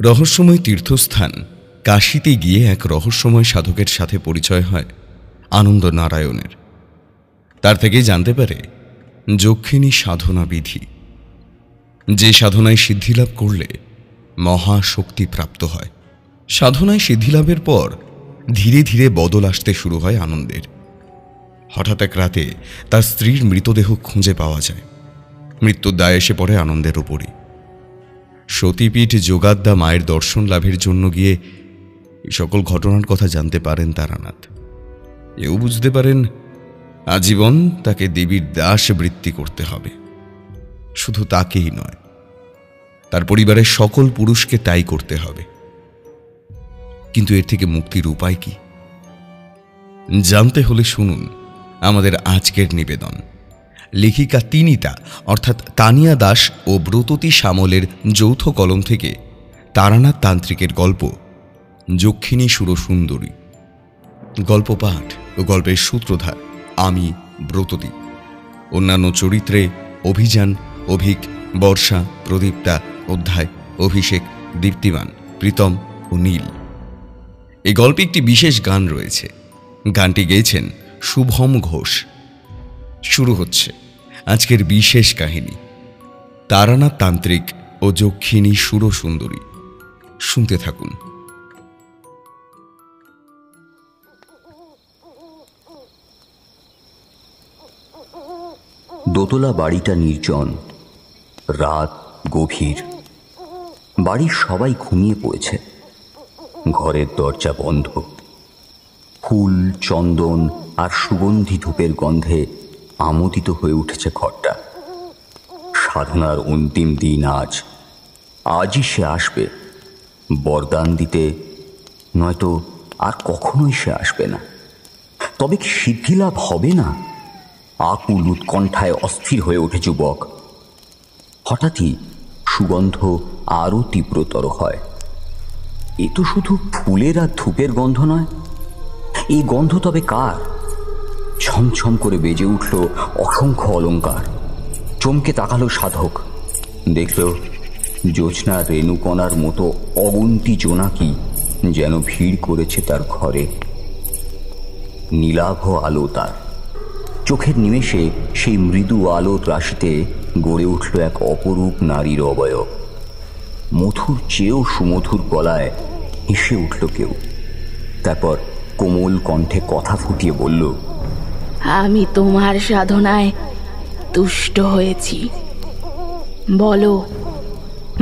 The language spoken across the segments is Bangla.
রহস্যময় তীর্থস্থান কাশীতে গিয়ে এক রহস্যময় সাধকের সাথে পরিচয় হয় আনন্দ নারায়ণের। তার থেকেই জানতে পারে যক্ষিণী সাধনা বিধি, যে সাধনায় সিদ্ধিলাভ করলে মহাশক্তি প্রাপ্ত হয়। সাধনায় সিদ্ধিলাভের পর ধীরে ধীরে বদল আসতে শুরু হয় আনন্দের। হঠাৎ এক রাতে তার স্ত্রীর মৃতদেহ খুঁজে পাওয়া যায়। মৃত্যুর দায় এসে পড়ে আনন্দের উপরই। সতীপীঠ যোগাদ্দা মায়ের দর্শন লাভের জন্য গিয়ে এই সকল ঘটনার কথা জানতে পারেন তারানাথ। এও বুঝতে পারেন আজীবন তাকে দেবীর দাস বৃত্তি করতে হবে। শুধু তাকেই নয়, তার পরিবারের সকল পুরুষকে তাই করতে হবে। কিন্তু এর থেকে মুক্তির উপায় কি জানতে হলে শুনুন আমাদের আজকের নিবেদন। লেখিকা তিনিতা অর্থাৎ তানিয়া দাস ও ব্রততী শ্যামলের যৌথ কলম থেকে তারানাথ তান্ত্রিকের গল্প যক্ষিণী সুরসুন্দরী। গল্প পাঠ ও গল্পের সূত্রধার আমি ব্রততী। অন্যান্য চরিত্রে অভিযান, অভিক, বর্ষা, প্রদীপ্তা, অধ্যায়, অভিষেক, দীপ্তিমান, প্রীতম ও নীল। এই গল্পে একটি বিশেষ গান রয়েছে। গানটি গেয়েছেন শুভম ঘোষ। শুরু হচ্ছে আজকের বিশেষ কাহিনী, তারানাথ তান্ত্রিক ও যক্ষিণী সুরসুন্দরী। শুনতে থাকুন। দোতলা বাড়িটা নির্জন, রাত গভীর। বাড়ির সবাই ঘুমিয়ে পড়েছে। ঘরের দরজা বন্ধ। ফুল, চন্দন আর সুগন্ধি ধূপের গন্ধে আমোদিত হয়ে উঠেছে ঘরটা। সাধনার অন্তিম দিন আজ। আজই সে আসবে বরদান দিতে, নয়তো আর কখনোই সে আসবে না। তবে কি সিদ্ধিলাভ হবে না? আকুল উৎকণ্ঠায় অস্থির হয়ে ওঠে যুবক। হঠাৎই সুগন্ধ আরও তীব্রতর হয়। এ তো শুধু ফুলের আর ধূপের গন্ধ নয়। এই গন্ধ তবে কার? ছমছম করে বেজে উঠল অসংখ্য অলঙ্কার। চমকে তাকালো সাধক। দেখল জ্যোৎস্নার রেণুকণার মতো অগুন্তি জোনাকি যেন ভিড় করেছে তার ঘরে। নীলাভ আলো তার চোখের নিমেষে সেই মৃদু আলোর রাশিতে গড়ে উঠল এক অপরূপ নারীর অবয়ব। মধুর চেয়েও সুমধুর গলায় হেসে উঠল কেউ। তারপর কোমল কণ্ঠে কথা ফুটিয়ে বলল, আমি তোমার সাধনায় তুষ্ট হয়েছি। বলো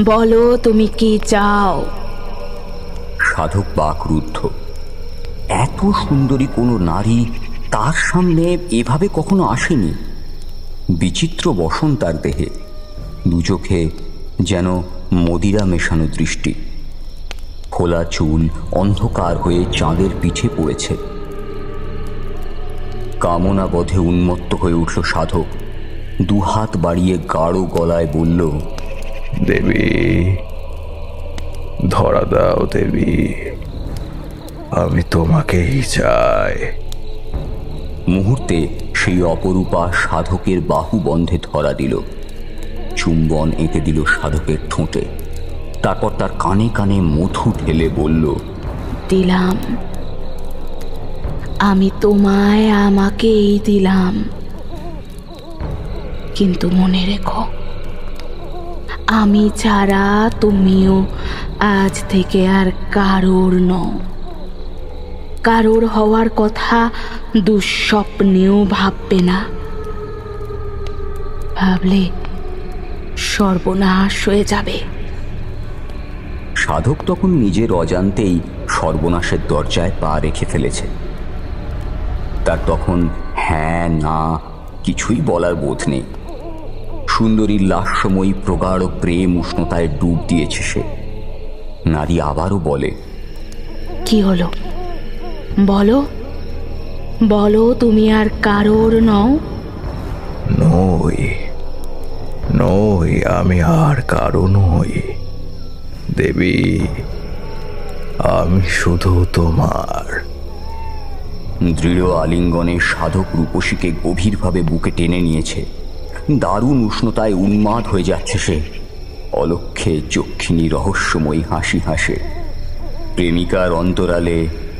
বলো তুমি কি চাও? সাধক বাকরুদ্ধ। এত সুন্দরী কোনো নারী তার সামনে এভাবে কখনো আসেনি। বিচিত্র বসন তার দেহে, দু চোখে যেন মদিরা মেশানো দৃষ্টি। খোলা চুল অন্ধকার হয়ে চাঁদের পিঠে পড়েছে। কামনা বোধে উন্মত্ত হয়ে উঠল সাধক। দুহাত বাড়িয়ে গাঢ় গলায় বলল, দেবী, ধরা দাও দেবী, আমি তোমাকেই চাই। মুহূর্তে সেই অপরূপা সাধকের বাহু বন্ধে ধরা দিল। চুম্বন এঁকে দিল সাধকের ঠোঁটে। তারপর তার কানে কানে মধু ঢেলে বলল, দিলাম, আমি তোমায় আমাকেই দিলাম। কিন্তু মনে রেখো, আমি ছাড়া তুমিও আজ থেকে আর কারোর নও। কারোর হওয়ার কথা দুঃস্বপ্নেও ভাববে না। ভাবলে সর্বনাশ হয়ে যাবে। সাধক তখন নিজের অজান্তেই সর্বনাশের দরজায় পা রেখে ফেলেছে। তার তখন হ্যাঁ না কিছুই বলার বোধ নেই। সুন্দরীর লাস্যময়ী প্রগাঢ় প্রেম উষ্ণতায় ডুব দিয়েছে সে। নারী আবারও বলে, কি হলো? বলো বলো তুমি আর কারোর নও? নই, নই, আমি আর কারো নই দেবী, আমি শুধু তোমার। দৃঢ় আলিঙ্গনে সাধক রূপসীকে গভীরভাবে বুকে টেনে নিয়েছে। দারুণ উষ্ণতায় উন্মাদ হয়ে যাচ্ছে সে। অলক্ষ্যে যক্ষিণী রহস্যময়ী হাসি হাসে, প্রেমিকার অন্তরালে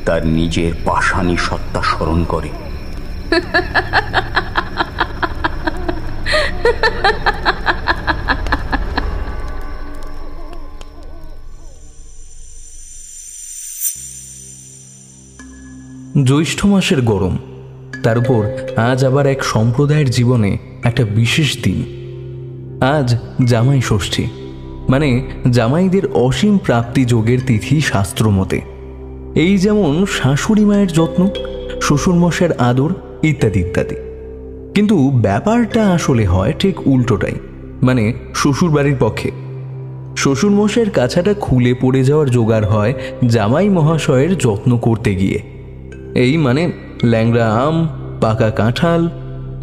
তার নিজের পাষাণী সত্তা স্মরণ করে। জ্যৈষ্ঠ মাসের গরম, তার উপর আজ আবার এক সম্প্রদায়ের জীবনে একটা বিশেষ দিন। আজ জামাই ষষ্ঠী, মানে জামাইদের অসীম প্রাপ্তি যোগের তিথি শাস্ত্র মতে। এই যেমন শাশুড়ি মায়ের যত্ন, শ্বশুরমশাইয়ের আদর ইত্যাদি ইত্যাদি। কিন্তু ব্যাপারটা আসলে হয় ঠিক উল্টোটাই, মানে শ্বশুরবাড়ির পক্ষে। শ্বশুরমশাইয়ের কাছাটা খুলে পড়ে যাওয়ার জোগাড় হয় জামাই মহাশয়ের যত্ন করতে গিয়ে। এই মানে ল্যাংড়া আম, পাকা কাঁঠাল,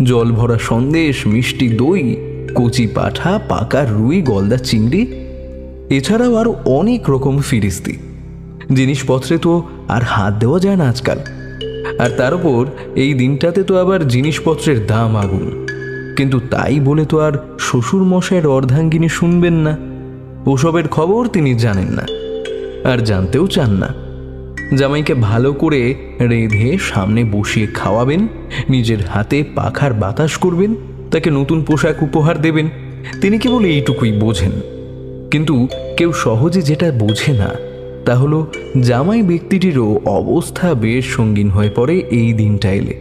জল ভরা সন্দেশ, মিষ্টি দই, কচি পাঠা, পাকা রুই, গলদা চিংড়ি, এছাড়াও আরও অনেক রকম ফিরিস্তি। জিনিসপত্রে তো আর হাত দেওয়া যায় না আজকাল। আর তার উপর এই দিনটাতে তো আবার জিনিসপত্রের দাম আগুন। কিন্তু তাই বলে তো আর শ্বশুর মশাইয়ের অর্ধাঙ্গিনী শুনবেন না। ওসবের খবর তিনি জানেন না, আর জানতেও চান না। জামাইকে ভালো করে রেঁধে সামনে বসিয়ে খাওয়াবেন, নিজের হাতে পাখার বাতাস করবেন, তাকে নতুন পোশাক উপহার দেবেন। তিনি কেবল এইটুকুই বোঝেন। কিন্তু কেউ সহজে যেটা বোঝে না তা হলো জামাই ব্যক্তিটিরও অবস্থা বেশ সঙ্গীন হয়ে পড়ে এই দিনটা এলে।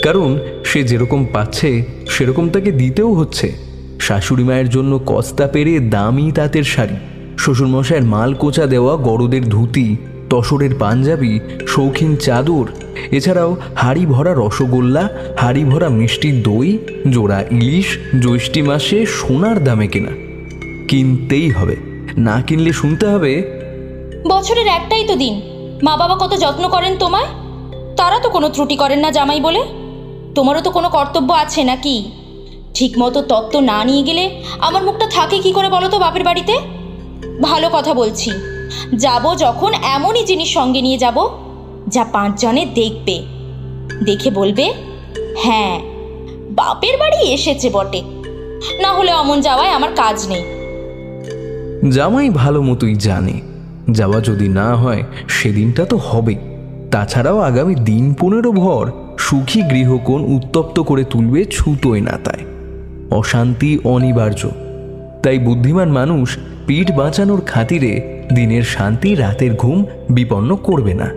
কারণ সে যেরকম পাচ্ছে সেরকম তাকে দিতেও হচ্ছে। শাশুড়ি মায়ের জন্য কস্তা পেরে দামি তাঁতের শাড়ি, শ্বশুরমশাইয়ের মাল কোচা দেওয়া গরদের ধুতি, তসরের পাঞ্জাবি, শৌখিন চাদর, এছাড়াও হাড়ি ভরা রসগোল্লা, হাড়ি ভরা মিষ্টি দই, জোড়া ইলিশ জ্যৈষ্ঠী মাসে সোনার দামে কেনা। কিনতেই হবে, না কিনলে শুনতে হবে, বছরের একটাই তো দিন, মা বাবা কত যত্ন করেন তোমায়, তারা তো কোনো ত্রুটি করেন না জামাই বলে। তোমারও তো কোনো কর্তব্য আছে নাকি? ঠিক মতো তত্ত্ব না নিয়ে গেলে আমার মুখটা থাকে কি করে বলো তো বাপের বাড়িতে? ভালো কথা বলছি, যাব যখন এমনই জিনিস সঙ্গে নিয়ে যাব যা 5 জনে দেখবে, দেখে বলবে হ্যাঁ বাপের বাড়ি এসেছে বটে, না হলে অমন যাওয়ায় আমার কাজ নেই। জামাই ভালো মতোই জানে যাওয়া যদি না হয় সেদিনটা তো হবেই। তাছাড়াও আগামী দিন 15 ভর সুখী গৃহকোণ উত্তপ্ত করে তুলবে ছুতোয় নাতায়। অশান্তি অনিবার্য। তাই বুদ্ধিমান মানুষ পিঠ বাঁচানোর খাতিরে দিনের শান্তি রাতের ঘুম বিপন্ন করবে না।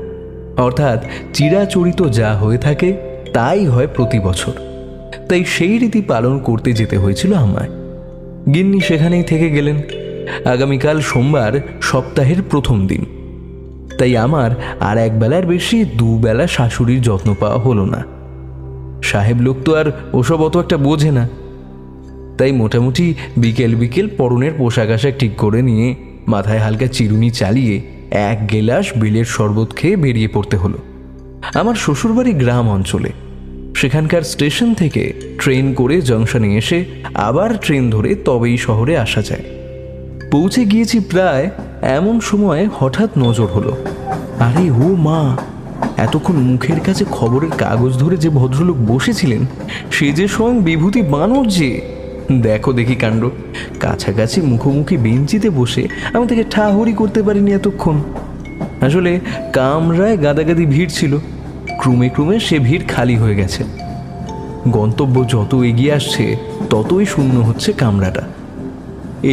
অর্থাৎ চিরাচরিত যা হয়ে থাকে তাই হয় প্রতি বছর। তাই সেই রীতি পালন করতে যেতে হয়েছিল আমায়। গিন্নি সেখানেই থেকে গেলেন। আগামীকাল সোমবার, সপ্তাহের প্রথম দিন। তাই আমার আর এক বেলার বেশি 2 বেলা শাশুড়ির যত্ন পাওয়া হলো না। সাহেব লোক তো আর ওসব অত একটা বোঝে না। তাই মোটামুটি বিকেল বিকেল পরনের পোশাক আশাক ঠিক করে নিয়ে মাথায় হালকা চিরুনি চালিয়ে 1 গেলাস বেলের শরবত খেয়ে বেরিয়ে পড়তে হলো। আমার শ্বশুরবাড়ি গ্রাম অঞ্চলে। সেখানকার স্টেশন থেকে ট্রেন করে জংশনে এসে আবার ট্রেন ধরে তবেই শহরে আসা যায়। পৌঁছে গিয়েছি প্রায় এমন সময় হঠাৎ নজর হলো, আরে ও মা, এতক্ষণ মুখের কাছে খবরের কাগজ ধরে যে ভদ্রলোক বসেছিলেন সে যে স্বয়ং বিভূতি বানর যে। দেখো দেখি কাণ্ড, কাছাকাছি মুখোমুখি বেঞ্চিতে বসে আমি তাকে ঠাহরি করতে পারিনি এতক্ষণ। আসলে কামরায় গাদাগাদি ভিড় ছিল। ক্রমে ক্রমে সে ভিড় খালি হয়ে গেছে। গন্তব্য যত এগিয়ে আসছে ততই শূন্য হচ্ছে কামরাটা।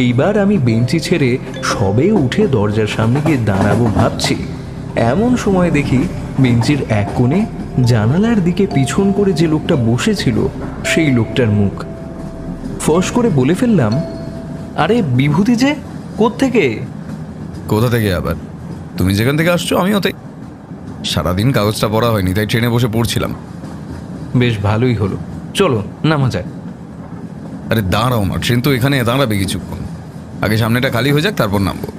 এইবার আমি বেঞ্চি ছেড়ে সবে উঠে দরজার সামনে গিয়ে দাঁড়াবো ভাবছি, এমন সময় দেখি বেঞ্চির এক কোণে জানালার দিকে পিছন করে যে লোকটা বসেছিল সেই লোকটার মুখ। ফস করে বলে ফেললাম, আরে বিভূতি যে, কোত্থেকে? কোথা থেকে আবার? তুমি যেখান থেকে আসছো আমিও তাই। সারাদিন কাগজটা পড়া হয়নি, তাই ট্রেনে বসে পড়ছিলাম। বেশ ভালোই হলো, চলো নামা যায়। আরে দাঁড়াও মা, ট্রেন তো এখানে দাঁড়াবে কিছুক্ষণ। আগে সামনেটা খালি হয়ে যাক, তারপর নামবো,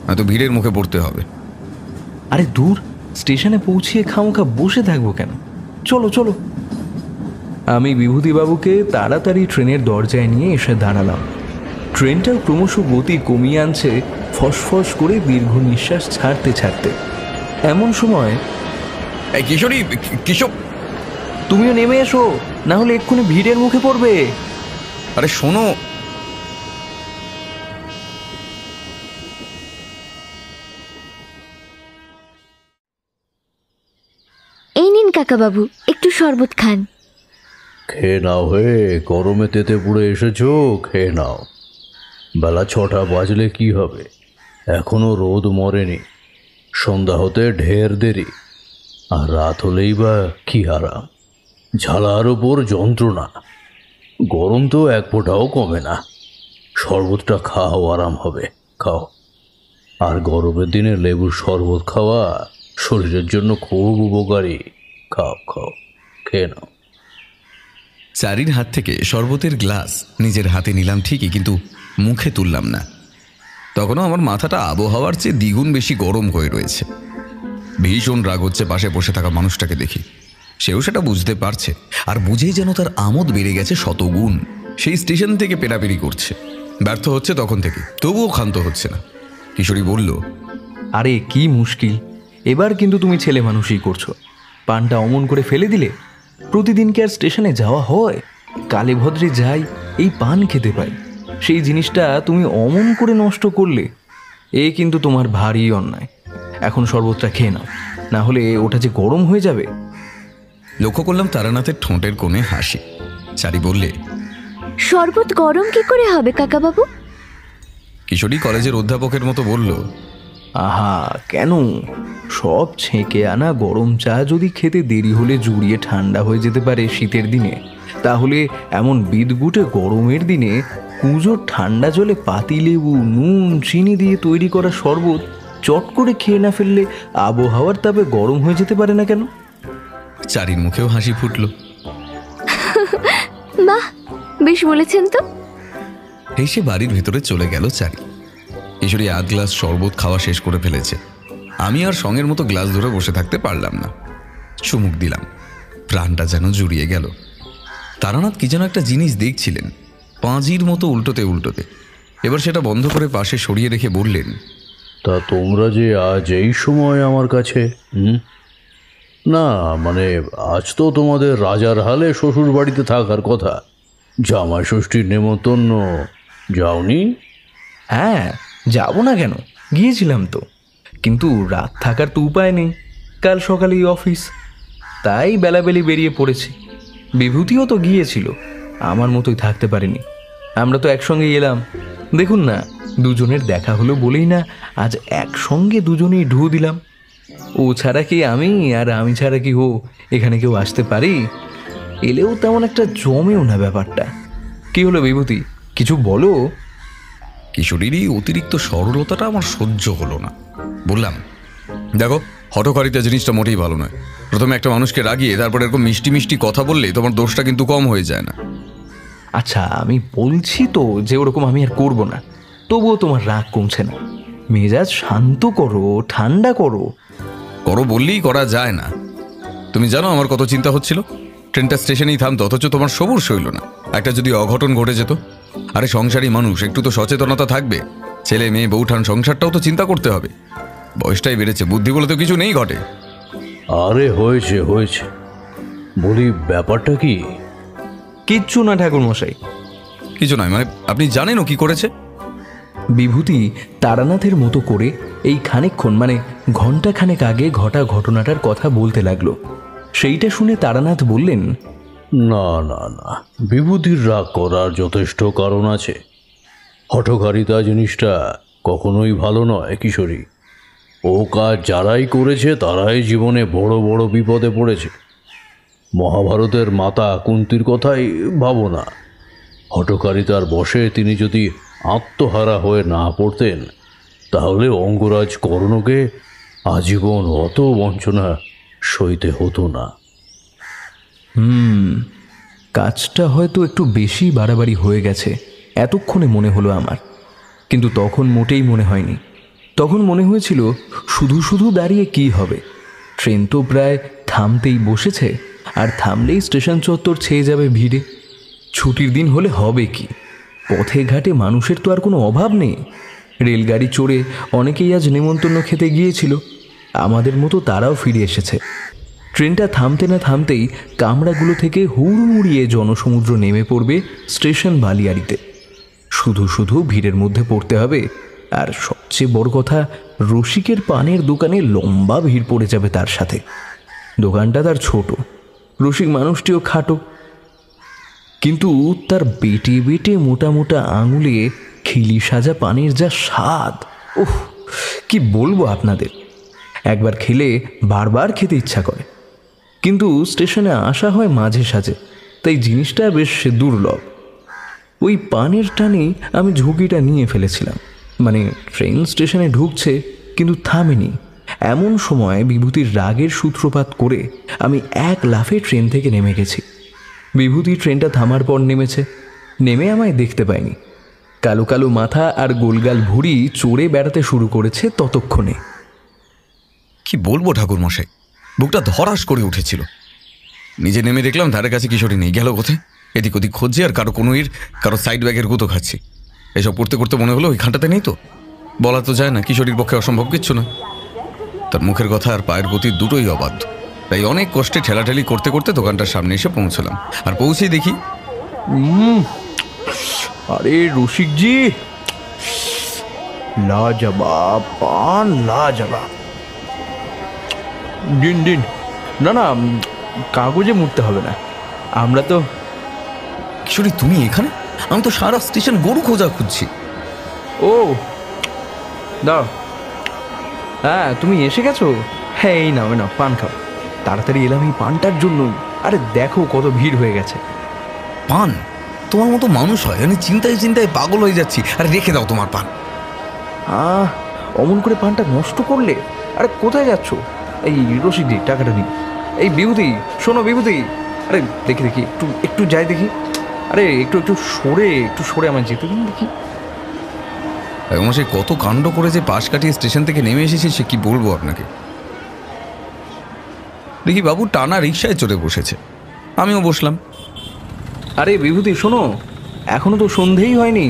হয়তো ভিড়ের মুখে পড়তে হবে। আরে দূর, স্টেশনে পৌঁছিয়ে খামোখা বসে থাকবো কেন? চলো চলো। আমি বিভূতিবাবুকে তাড়াতাড়ি ট্রেনের দরজায় নিয়ে এসে দাঁড়ালাম। ট্রেনটা ক্রমশ গতি কমিয়ে আনছে, ফসফস করে দীর্ঘ নিঃশ্বাস ছাড়তে ছাড়তে। এমন সময়, এই কিশোরী, কিশোর, তুমিও নেমে এসো, না হলে এক্ষুনি ভিড়ের মুখে পড়বে। আরে শোনো। কাকাবাবু, একটু শরবত খান। খেয়ে নাও হে, গরমে তেতে পুড়ে এসেছো, খেয়ে নাও। বেলা 6টা বাজলে কি হবে, এখনো রোদ মরেনি। সন্ধ্যা হতে ঢের দেরি, আর রাত হলেই বা কি আরাম। ঝালার ওপর যন্ত্রণা, গরম তো এক ফোঁটাও কমে না। শরবতটা খাও, আরাম হবে, খাও। আর গরমের দিনে লেবুর শরবত খাওয়া শরীরের জন্য খুব উপকারী। খাও খাও, খেয়ে নাও। চারির হাত থেকে শরবতের গ্লাস নিজের হাতে নিলাম ঠিকই, কিন্তু মুখে তুললাম না। তখনও আমার মাথাটা আবহাওয়ার চেয়ে দ্বিগুণ বেশি গরম হয়ে রয়েছে। ভীষণ রাগ হচ্ছে পাশে বসে থাকা মানুষটাকে দেখি। সেও সেটা বুঝতে পারছে, আর বুঝেই যেন তার আমোদ বেড়ে গেছে শতগুণ। সেই স্টেশন থেকে পেরাপেরি করছে, ব্যর্থ হচ্ছে তখন থেকে, তবুও ক্ষান্ত হচ্ছে না। কিশোরী বলল, আরে কি মুশকিল, এবার কিন্তু তুমি ছেলে মানুষই করছো। পানটা অমন করে ফেলে দিলে। প্রতিদিন কি আর স্টেশনে যাওয়া হয়? কালে ভদ্রে যাই, এই পান খেতে পাই, সেই জিনিসটা তুমি অমন করে নষ্ট করলে। এ কিন্তু তোমার ভারী অন্যায়। এখন শরবতটা খেয়ে নাও, না হলে ওটা যে গরম হয়ে যাবে। লক্ষ্য করলাম তারানাথের ঠোঁটের কোণে হাসি। চারি বললে, শরবত গরম কি করে হবে কাকাবাবু? কিশোরী কলেজের অধ্যাপকের মতো বলল, আহা, কেন? সব ছেঁকে আনা গরম চা যদি খেতে দেরি হলে জুড়িয়ে ঠান্ডা হয়ে যেতে পারে শীতের দিনে, তাহলে এমন বিদগুটে গরমের দিনে কুঁজোর ঠান্ডা জলে পাতিলেবু, নুন, চিনি দিয়ে তৈরি করা শরবত চট করে খেয়ে না ফেললে আবহাওয়ার তাপে গরম হয়ে যেতে পারে না কেন? চারির মুখেও হাসি ফুটল। বাহ, বেশ বলেছেন তো। হেসে বাড়ির ভেতরে চলে গেল চারি। কিশোরী আধ গ্লাস শরবত খাওয়া শেষ করে ফেলেছে। আমি আর সঙ্গের মতো গ্লাস ধরে বসে থাকতে পারলাম না। চুমুক দিলাম, প্রাণটা যেন জুড়িয়ে গেল। তারানাথ কি যেন একটা জিনিস দেখছিলেন, পাঁজির মতো উল্টোতে উল্টোতে। এবার সেটা বন্ধ করে পাশে সরিয়ে রেখে বললেন, তা তোমরা যে আজ এই সময় আমার কাছে, না মানে আজ তো তোমাদের রাজার হালে শ্বশুর বাড়িতে থাকার কথা, জামাই ষষ্ঠীর নেমন্তন্ন, যাওনি? হ্যাঁ, যাবো না কেন, গিয়েছিলাম তো, কিন্তু রাত থাকার তো উপায় নেই। কাল সকালেই অফিস, তাই বেলাবেলি বেরিয়ে পড়েছি। বিভূতিও তো গিয়েছিল, আমার মতোই থাকতে পারেনি। আমরা তো একসঙ্গে এলাম। দেখুন না, দুজনের দেখা হলো বলেই না আজ একসঙ্গে দুজনেই ঢু দিলাম। ও ছাড়া কি আমি, আর আমি ছাড়া কি ও এখানে কেউ আসতে পারি? এলেও তেমন একটা জমেও না ব্যাপারটা। কি হলো বিভূতি, কিছু বলো। কিশোরীর এই অতিরিক্ত সরলতাটা আমার সহ্য হলো না। বললাম, দেখো, হঠকারিতা জিনিসটা মোটেই ভালো নয়। প্রথমে একটা মানুষকে রাগিয়ে তারপর এরকম মিষ্টি মিষ্টি কথা বললে তোমার দোষটা কিন্তু কম হয়ে যায় না। আচ্ছা, আমি বলছি তো যে ওরকম আমি আর করব না, তবুও তোমার রাগ কমছে না। মেজাজ শান্ত করো, ঠান্ডা করো। করো বললেই করা যায় না। তুমি জানো আমার কত চিন্তা হচ্ছিল, ট্রেনটা স্টেশনেই থামতো, অথচ তোমার সবুর সইল না। একটা যদি অঘটন ঘটে যেত। আরে সংসারী মানুষ, একটু তো সচেতনতা থাকবে। ছেলে মেয়ে বউঠান সংসারটাও তো চিন্তা করতে হবে। বয়সটাই বেড়েছে, বুদ্ধি বলে তো কিছু নেই ঘটে। আরে হয়েছে হয়েছে, বলি ব্যাপারটা কি? কিচ্ছু না ঠাকুরমশাই। কিছু নয় মানে, আপনি জানেন ও কি করেছে? বিভূতি তারানাথের মতো করে এই খানিকক্ষণ মানে ঘণ্টাখানেক আগে ঘটা ঘটনাটার কথা বলতে লাগলো। সেইটা শুনে তারানাথ বললেন, না না না, বিভূতির রাগ করার যথেষ্ট কারণ আছে। হঠকারিতা জিনিসটা কখনোই ভালো নয় কিশোরী। ও কাজ যারাই করেছে তারাই জীবনে বড় বড় বিপদে পড়েছে। মহাভারতের মাতা কুন্তির কথাই ভাবো না। হঠকারিতার বশে তিনি যদি আত্মহারা হয়ে না পড়তেন, তাহলে অঙ্গরাজ কর্ণকে আজীবন অত বঞ্চনা সইতে হতো না। কাজটা হয়তো একটু বেশি বাড়াবাড়ি হয়ে গেছে এতক্ষণে মনে হলো আমার, কিন্তু তখন মোটেই মনে হয়নি। তখন মনে হয়েছিল শুধু শুধু দাঁড়িয়ে কি হবে, ট্রেন তো প্রায় থামতেই বসেছে, আর থামলেই স্টেশন চত্বর ছেয়ে যাবে ভিড়ে। ছুটির দিন হলে হবে কি, পথে ঘাটে মানুষের তো আর কোনো অভাব নেই। রেলগাড়ি চড়ে অনেকেই আজ নেমন্তন্ন খেতে গিয়েছিল, আমাদের মতো তারাও ফিরে এসেছে। ট্রেনটা থামতে না থামতেই কামরাগুলো থেকে হুড়মুড়িয়ে জনসমুদ্র নেমে পড়বে স্টেশন বালিয়াড়িতে। শুধু শুধু ভিড়ের মধ্যে পড়তে হবে, আর সবচেয়ে বড় কথা, রসিকের পানের দোকানে লম্বা ভিড় পড়ে যাবে তার সাথে। দোকানটা তার ছোট, রসিক মানুষটিও খাটো, কিন্তু তার বেটে বেটে মোটা মোটা আঙুলে খিলি সাজা পানের যা স্বাদ, ওহ কি বলবো আপনাদের। একবার খেলে বারবার খেতে ইচ্ছা করে। কিন্তু স্টেশনে আসা হয় মাঝে সাঝে, তাই জিনিসটা বেশ দুর্লভ। ওই পানের টানে আমি ঝুঁকিটা নিয়ে ফেলেছিলাম। মানে ট্রেন স্টেশনে ঢুকছে কিন্তু থামেনি। এমন সময় বিভূতির রাগের সূত্রপাত করে আমি এক লাফে ট্রেন থেকে নেমে গেছি। বিভূতি ট্রেনটা থামার পর নেমেছে, নেমে আমায় দেখতে পায়নি। কালো কালো মাথা আর গোলগাল ভুঁড়ি চড়ে বেড়াতে শুরু করেছে ততক্ষণে। কি বলবো ঠাকুর মশাই, বুকটা ধরাস করে উঠেছিল। নিজে নেমে দেখলাম ধারে কাছে কিশোরী নেই, গেল কোথায়। এদিক ওদিক খুঁজছি আর কারো কনুইর কারো সাইড ব্যাগের গুঁতো খাচ্ছি। এসব করতে করতে মনে হলো ওইখানটাতে নেই তো। বলা তো যায় না, কিশোরীর পক্ষে অসম্ভব কিচ্ছু না। তার মুখের কথা আর পায়ের গতি দুটোই অবাধ্য। তাই অনেক কষ্টে ঠেলাঠেলি করতে করতে দোকানটার সামনে এসে পৌঁছলাম। আর পৌঁছেই দেখি, আরে রসিকজি, লাজবাব পান, লাজবাব। দিন দিন। না না, কাগজে মুড়তে হবে না, আমরা তো। কিশোরী তুমি এখানে? আমি তো সারা স্টেশন গরু খোঁজা খুঁজছি। ও দাও, হ্যাঁ তুমি এসে গেছো। হ্যাঁ এই নাও নাও, পান খাও। তাড়াতাড়ি এলাম এই পানটার জন্য। আরে দেখো কত ভিড় হয়ে গেছে। পান? তোমার মতো মানুষ হয়? আমি চিন্তায় চিন্তায় পাগল হয়ে যাচ্ছি। আরে রেখে দাও তোমার পান। অমন করে পানটা নষ্ট করলে। আরে কোথায় যাচ্ছ? এই রসিকজি, টাকাটা নিই। এই বিভূতি, শোনো বিভূতি, আরে দেখি দেখি, একটু একটু যাই দেখি। আরে একটু একটু সরে আমার যেতে দিন দেখি। সে কত কাণ্ড করে যে পাশ কাটিয়ে স্টেশন থেকে নেমে এসেছি, সে কি বলবো আপনাকে। দেখি বাবু টানা রিক্সায় চড়ে বসেছে, আমিও বসলাম। আরে বিভূতি শোনো, এখনো তো সন্ধেই হয়নি।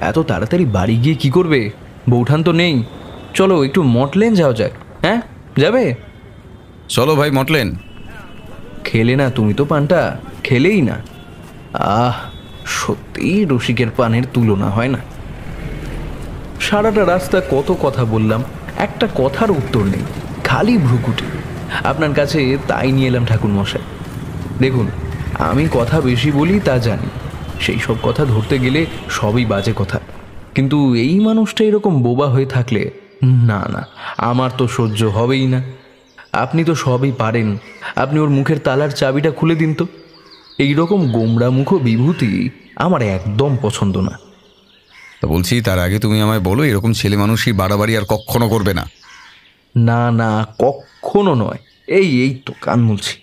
এত তাড়াতাড়ি বাড়ি গিয়ে কি করবে? বৌঠান তো নেই। চলো একটু মটলেন যাওয়া যাক। হ্যাঁ যাবে? চলো ভাই মটলেন। খেলে না তুমি তো পানটা, খেলেই না। সত্যিই রসিকের পানের তুলনা হয় না। সারাটা রাস্তা কত কথা বললাম, একটা কথার উত্তর নেই, খালি ভ্রুকুটি। আপনার কাছে তাই নিয়ে এলাম ঠাকুর মশাই। দেখুন, আমি কথা বেশি বলি তা জানি, সেই সব কথা ধরতে গেলে সবই বাজে কথা। কিন্তু এই মানুষটা এরকম বোবা হয়ে থাকলে না না, আমার তো সহ্য হবেই না। আপনি তো সবই পারেন, আপনি ওর মুখের তালার চাবিটা খুলে দিন তো। এইরকম গোমরা মুখ বিভূতি আমার একদম পছন্দ না। তা বলছি, তার আগে তুমি আমায় বলো, এরকম ছেলে মানুষই বাড়াবাড়ি আর কখনো করবে না। না না, কখনো নয়। এই তো কান মুলছি।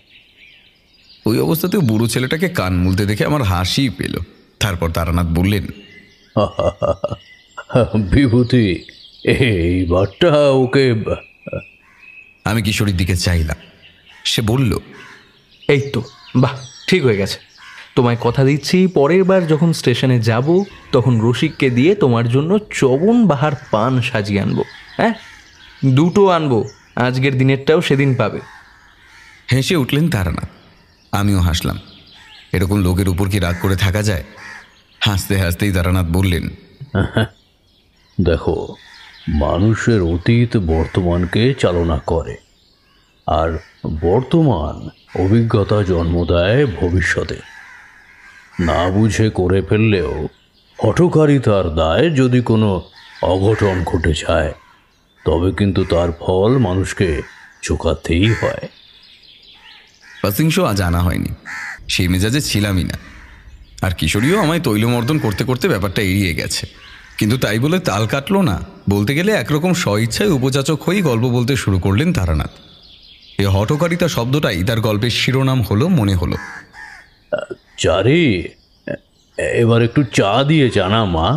ওই অবস্থাতেও বুড়ো ছেলেটাকে কান মুলতে দেখে আমার হাসি পেল। তারপর তারানাথ বললেন, বিভূতি, এইবারটা ওকে। আমি কিশোরীর দিকে চাইলাম। সে বলল, এই তো, বাহ, ঠিক হয়ে গেছে। তোমায় কথা দিচ্ছি, পরের বার যখন স্টেশনে যাব তখন রসিককে দিয়ে তোমার জন্য চবন বাহার পান সাজিয়ে আনবো। হ্যাঁ, দুটো আনবো, আজকের দিনেরটাও সেদিন পাবে। হেসে উঠলেন তারানাথ। আমিও হাসলাম। এরকম লোকের উপর কি রাগ করে থাকা যায়? হাসতে হাসতেই তারানাথ বললেন, দেখো, মানুষের অতীত বর্তমানকে চালনা করে, আর বর্তমান অভিজ্ঞতা জন্ম দেয় ভবিষ্যতে। না বুঝে করে ফেললেও হঠকারিতার দায় যদি কোনো অঘটন ঘটে যায়, তবে কিন্তু তার ফল মানুষকে চোকাতেই হয়। পাসিং শো আজ আনা হয়নি, সেই মেজাজে ছিলামই না। আর কিশোরীও আমায় তৈলমর্দন করতে করতে ব্যাপারটা এড়িয়ে গেছে। কিন্তু তাই বলে তাল কাটলো না। বলতে গেলে একরকম স্বইচ্ছায় উপযাচক হয়েই গল্প বলতে শুরু করলেন তারানাথ। এই হঠকারিতা শব্দটাই তার গল্পের শিরোনাম হলো মনে হলো। চারি, এবার একটু চা দিয়ে যা না মা,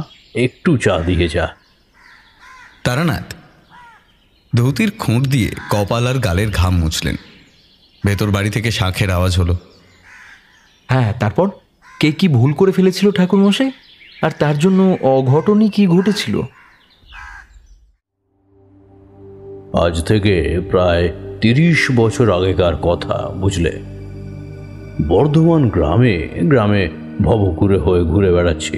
একটু চা দিয়ে যা। তারানাথ ধুতির খুঁট দিয়ে কপাল আর গালের ঘাম মুছলেন। ভেতর বাড়ি থেকে শাঁখের আওয়াজ হলো। হ্যাঁ, তারপর কে কি ভুল করে ফেলেছিল ঠাকুর মশাই, আর তার জন্য অঘটনই কি ঘটেছিল? আজ থেকে প্রায় 30 বছর আগেকার কথা, বুঝলে। বর্ধমান গ্রামে গ্রামে ভবঘুরে হয়ে ঘুরে বেড়াচ্ছি।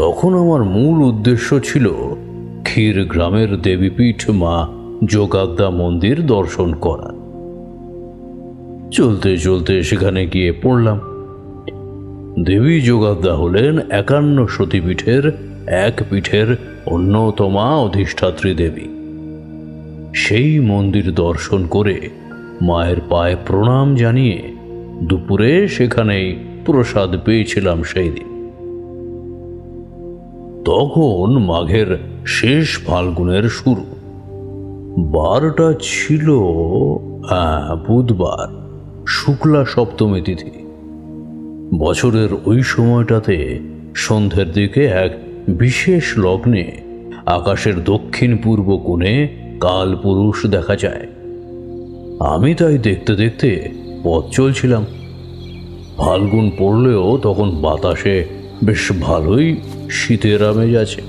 তখন আমার মূল উদ্দেশ্য ছিল ক্ষীর গ্রামের দেবীপীঠ মা যোগাগ্দা মন্দির দর্শন করার। চলতে চলতে সেখানে গিয়ে পড়লাম দেবী যোগাগ্দা হলেন 51 সতীপীঠের এক পীঠের অন্যতমা অধিষ্ঠাত্রী দেবী। সেই মন্দির দর্শন করে মায়ের পায়ে প্রণাম জানিয়ে দুপুরে সেখানেই প্রসাদ পেয়েছিলাম সেই দিন। তখন মাঘের শেষ ফাল্গুনের শুরু। বারটা ছিল বুধবার, শুক্লা সপ্তমী তিথি। বছরের ওই সময়টাতে সন্ধ্যের দিকে এক বিশেষ লগ্নে আকাশের দক্ষিণ পূর্ব কোণে কালপুরুষ দেখা যায়। আমি তাই দেখতে দেখতে পথ চলছিলাম। ফাল্গুন পড়লেও তখন বাতাসে বেশ ভালোই শীতের আমেজ আছে।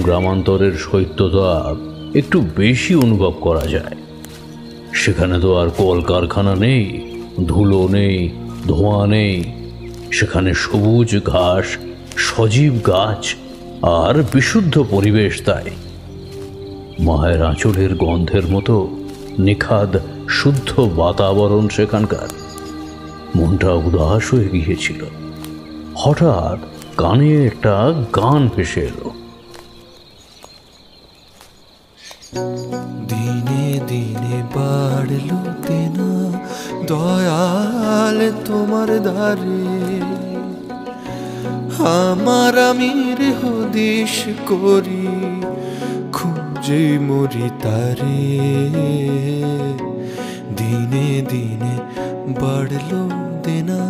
গ্রামান্তরের শৈত্যতা একটু বেশি অনুভব করা যায়। সেখানে তো আর কলকারখানা নেই, ধুলো নেই, ধোঁয়া নেই। সেখানে সবুজ ঘাস, সজীব গাছ আর বিশুদ্ধ পরিবেশ। তাই মায়ের আঁচলের গন্ধের মতো নিখাদ শুদ্ধ বাতাবরণ সেখানকার। মনটা উদাস হয়ে গিয়েছিল। হঠাৎ কানে একটা গান ভেসে এলো। দিনে দিনে বাড়লো তেনা দয়াল তোমার দ্বারে, আমার আমির হদিশ করি খুঁজে মরি তারে। দিনে দিনে বাড়লো দেনা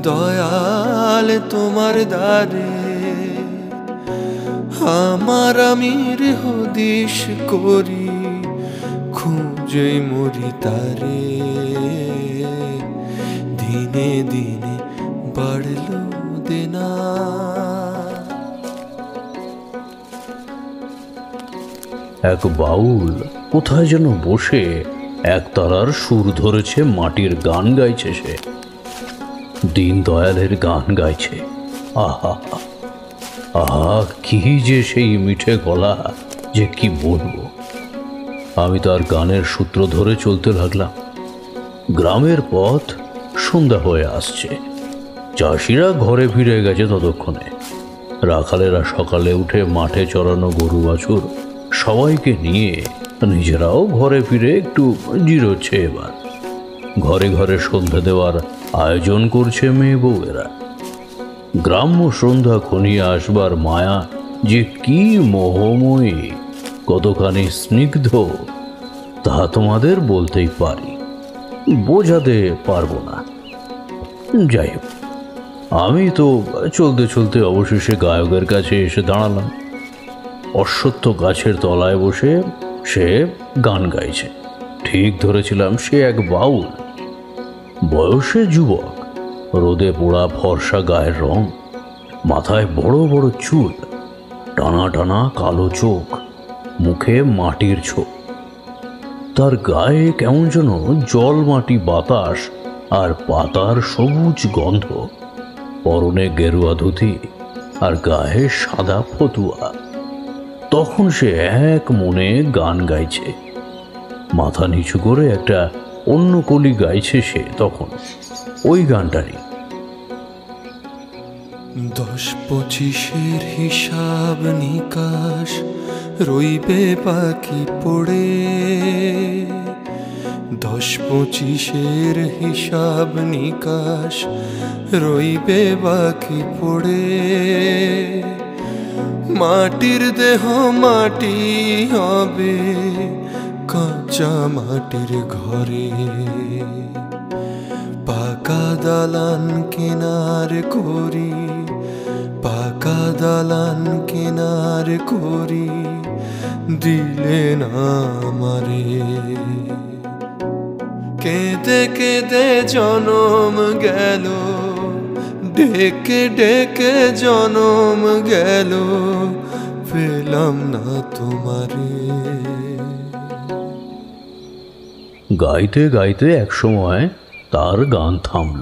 দয়াল তোমার দ্বারে, আমার আমির হদিশ করি খুঁজে মরি তারে। দিনে দিনে বাড়লো দেনা। এক বাউল কোথায় যেন বসে একতারার সুর ধরেছে, মাটির গান গাইছে। সে দীনদয়ালের গান গাইছে। আহা আহা, কি যে সেই মিঠে গলা, যে কি বলবো। আমি তার গানের সূত্র ধরে চলতে লাগলাম। গ্রামের পথ সন্ধ্যা হয়ে আসছে। চাষিরা ঘরে ফিরে গেছে ততক্ষণে। রাখালেরা সকালে উঠে মাঠে চড়ানো গরু বাছুর সবাইকে নিয়ে নিজেরাও ঘরে ফিরে একটু জিরোচ্ছে। এবার ঘরে ঘরে সন্ধ্যা দেওয়ার আয়োজন করছে মেয়ে বউয়েরা। গ্রাম্য সন্ধ্যা ঘনিয়ে আসবার মায়া যে কি মোহময়ী, কতখানি স্নিগ্ধ, তা তোমাদের বলতেই পারি, বোঝাতে পারবো না। যাই হোক, আমি তো চলতে চলতে অবশেষে গায়কের কাছে এসে দাঁড়ালাম। অশ্বত্থ গাছের তলায় বসে সে গান গাইছে। ঠিক ধরেছিলাম সে এক বাউল। বয়সে যুবক, রোদে পোড়া ফর্সা গায়ের রং, মাথায় বড় বড় চুল, টানা টানা কালো চোখ, মুখে মাটির ছোপ। তার গায়ে কেমন যেন জল মাটি বাতাস আর পাতার সবুজ গন্ধ। পরনে গেরুয়া ধুতি আর গায়ে সাদা ফতুয়া। তখন সে এক মনে গান গাইছে। মাথা নিচু করে একটা অন্য কলি গাইছে সে তখন ওই গানটারই। 10-25 হিসাব নিকাশ রইবে বাকি পড়ে, 10-25 হিসাব নিকাশ রইবে বাকি পড়ে। মাটির দেহ মাটি হবে কাঁচা মাটির ঘরে, পাকা দালান কেনার করি, পাকা দালান কেনার করি দিলে না আমারে। কেঁদে কেঁদে জনম গেল, ডেকে ডেকে জনম গেল, পেলাম না তোমারে। গাইতে গাইতে একসময় তার গান থামল।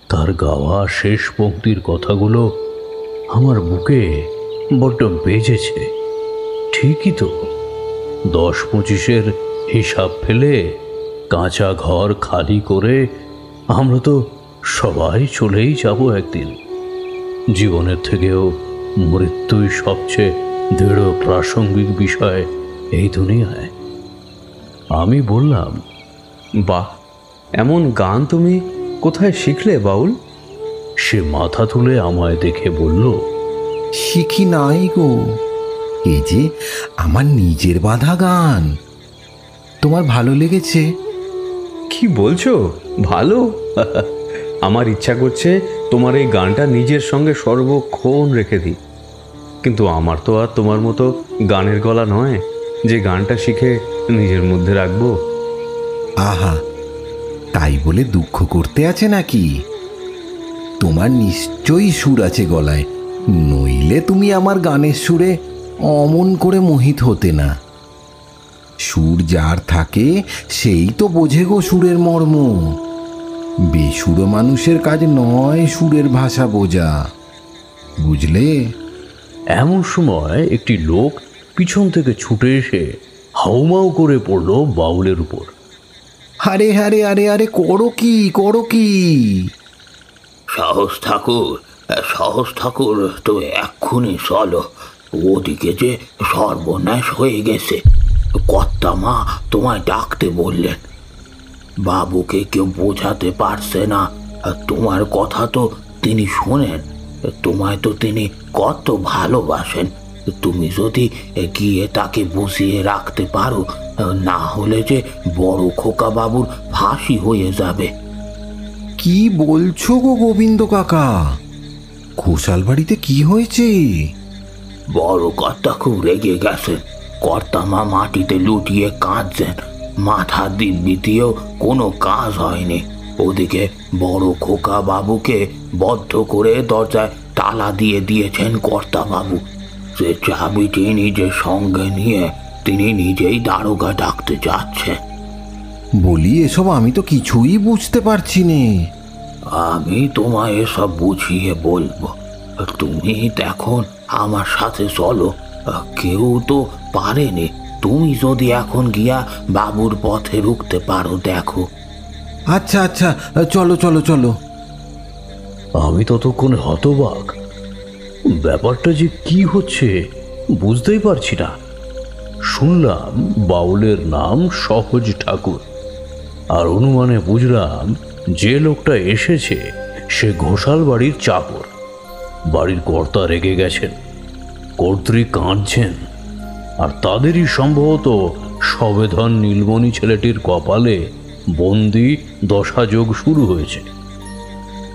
তার গাওয়া শেষ পংক্তির কথাগুলো আমার বুকে বড্ড বেজেছে। ঠিকই তো, 10-25-এর হিসাব ফেলে কাঁচা ঘর খালি করে আমরা তো সবাই চলেই যাব একদিন। জীবনের থেকেও মৃত্যুই সবচেয়ে দৃঢ় প্রাসঙ্গিক বিষয় এই দুনিয়ায়। আমি বললাম, বাহ, এমন গান তুমি কোথায় শিখলে বাউল? সে মাথা তুলে আমায় দেখে বলল, শিখি নাই গো, এই যে আমার নিজের বাঁধা গান। তোমার ভালো লেগেছে? কি বলছো, ভালো? আমার ইচ্ছা করছে তোমার এই গানটা নিজের সঙ্গে সর্বক্ষণ রেখে দিই, কিন্তু আমার তো আর তোমার মতো গানের গলা নয় যে গানটা শিখে নিজের মধ্যে রাখবো। আহা, তাই বলে দুঃখ করতে আছে নাকি? তোমার নিশ্চয়ই সুর আছে গলায়, নইলে তুমি আমার গানের সুরে অমন করে মোহিত হতে না। সুর যার থাকে সেই তো বোঝে গো সুরের মর্ম। বেসুরো মানুষের কাজ নয় সুরের ভাষা বোঝা, বুঝলে? এমন সময় একটি লোক পিছন থেকে ছুটে এসে হাউমাউ করে পড়ল বাউলের উপর। আরে আরে আরে আরে, করো কি, করো কি? সাহস ঠাকুর, তো এক্ষুনি চলো, ওদিকে যে সর্বনাশ হয়ে গেছে। কর্তা মা তোমায় ডাকতে বললেন। বাবুকে কেউ বোঝাতে পারছে না তোমার কথা, তো তিনি শোনেন। তোমায় তো তিনি কত ভালোবাসেন। তুমি যদি গিয়ে তাকে বুঝিয়ে রাখতে পারো, না হলে যে বড় খোকা বাবুর ফাঁসি হয়ে যাবে। কি বলছো গো গোবিন্দ কাকা? ঘোষাল বাড়িতে কি হয়েছে? বড় কর্তা খুব রেগে গেছেন। কর্তামা মাটিতে লুটিয়ে কাঁদছেন। মাথা দিব্যি দিয়েও কোনো কাজ হয়নি। ওদিকে বড় খোকা বাবুকে বদ্ধ করে দরজায় তালা দিয়ে দিয়েছেন কর্তা বাবু। সে চাবিটি নিজের সঙ্গে নিয়ে তিনি নিজেই দারোগা ডাকতে যাচ্ছেন। বলি, এসব আমি তো কিছুই বুঝতে পারছি নে। আমি তোমায় এসব বুঝিয়ে বলবো, তুমি এখন আমার সাথে চলো। কেউ তো পারেনি, তুমি যদি এখন গিয়া বাবুর পথে রুখতে পারো দেখো। আচ্ছা আচ্ছা, চলো চলো চলো। আমি ততক্ষণে হতবাক। ব্যাপারটা যে কি হচ্ছে বুঝতেই পারছি না। শুনলাম বাউলের নাম সহজ ঠাকুর, আর অনুমানে বুঝলাম যে লোকটা এসেছে সে ঘোষাল বাড়ির চাকর। বাড়ির কর্তা রেগে গেছেন, কর্ত্রী কাঁদছেন, আর তাদেরই সম্ভবত সবেধন নীলমণি ছেলেটির কপালে বন্দি দশাযোগ শুরু হয়েছে।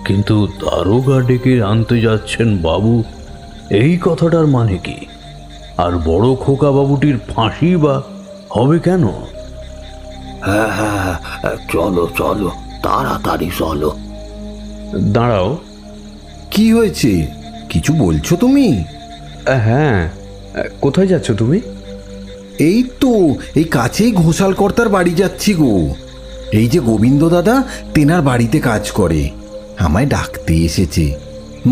কিন্তু দারোগা ডেকে আনতে যাচ্ছেন বাবু, এই কথাটার মানে কি? আর বড় খোকা বাবুটির ফাঁসি বা হবে কেন? হ্যাঁ হ্যাঁ, চলো চলো, তাড়াতাড়ি চলো। দাঁড়াও, কি হয়েছে? কিছু বলছো তুমি? হ্যাঁ, কোথায় যাচ্ছ তুমি? এই তো এই কাছেই ঘোষাল কর্তার বাড়ি যাচ্ছি গো। এই যে গোবিন্দ দাদা তেনার বাড়িতে কাজ করে, আমায় ডাকতে এসেছে।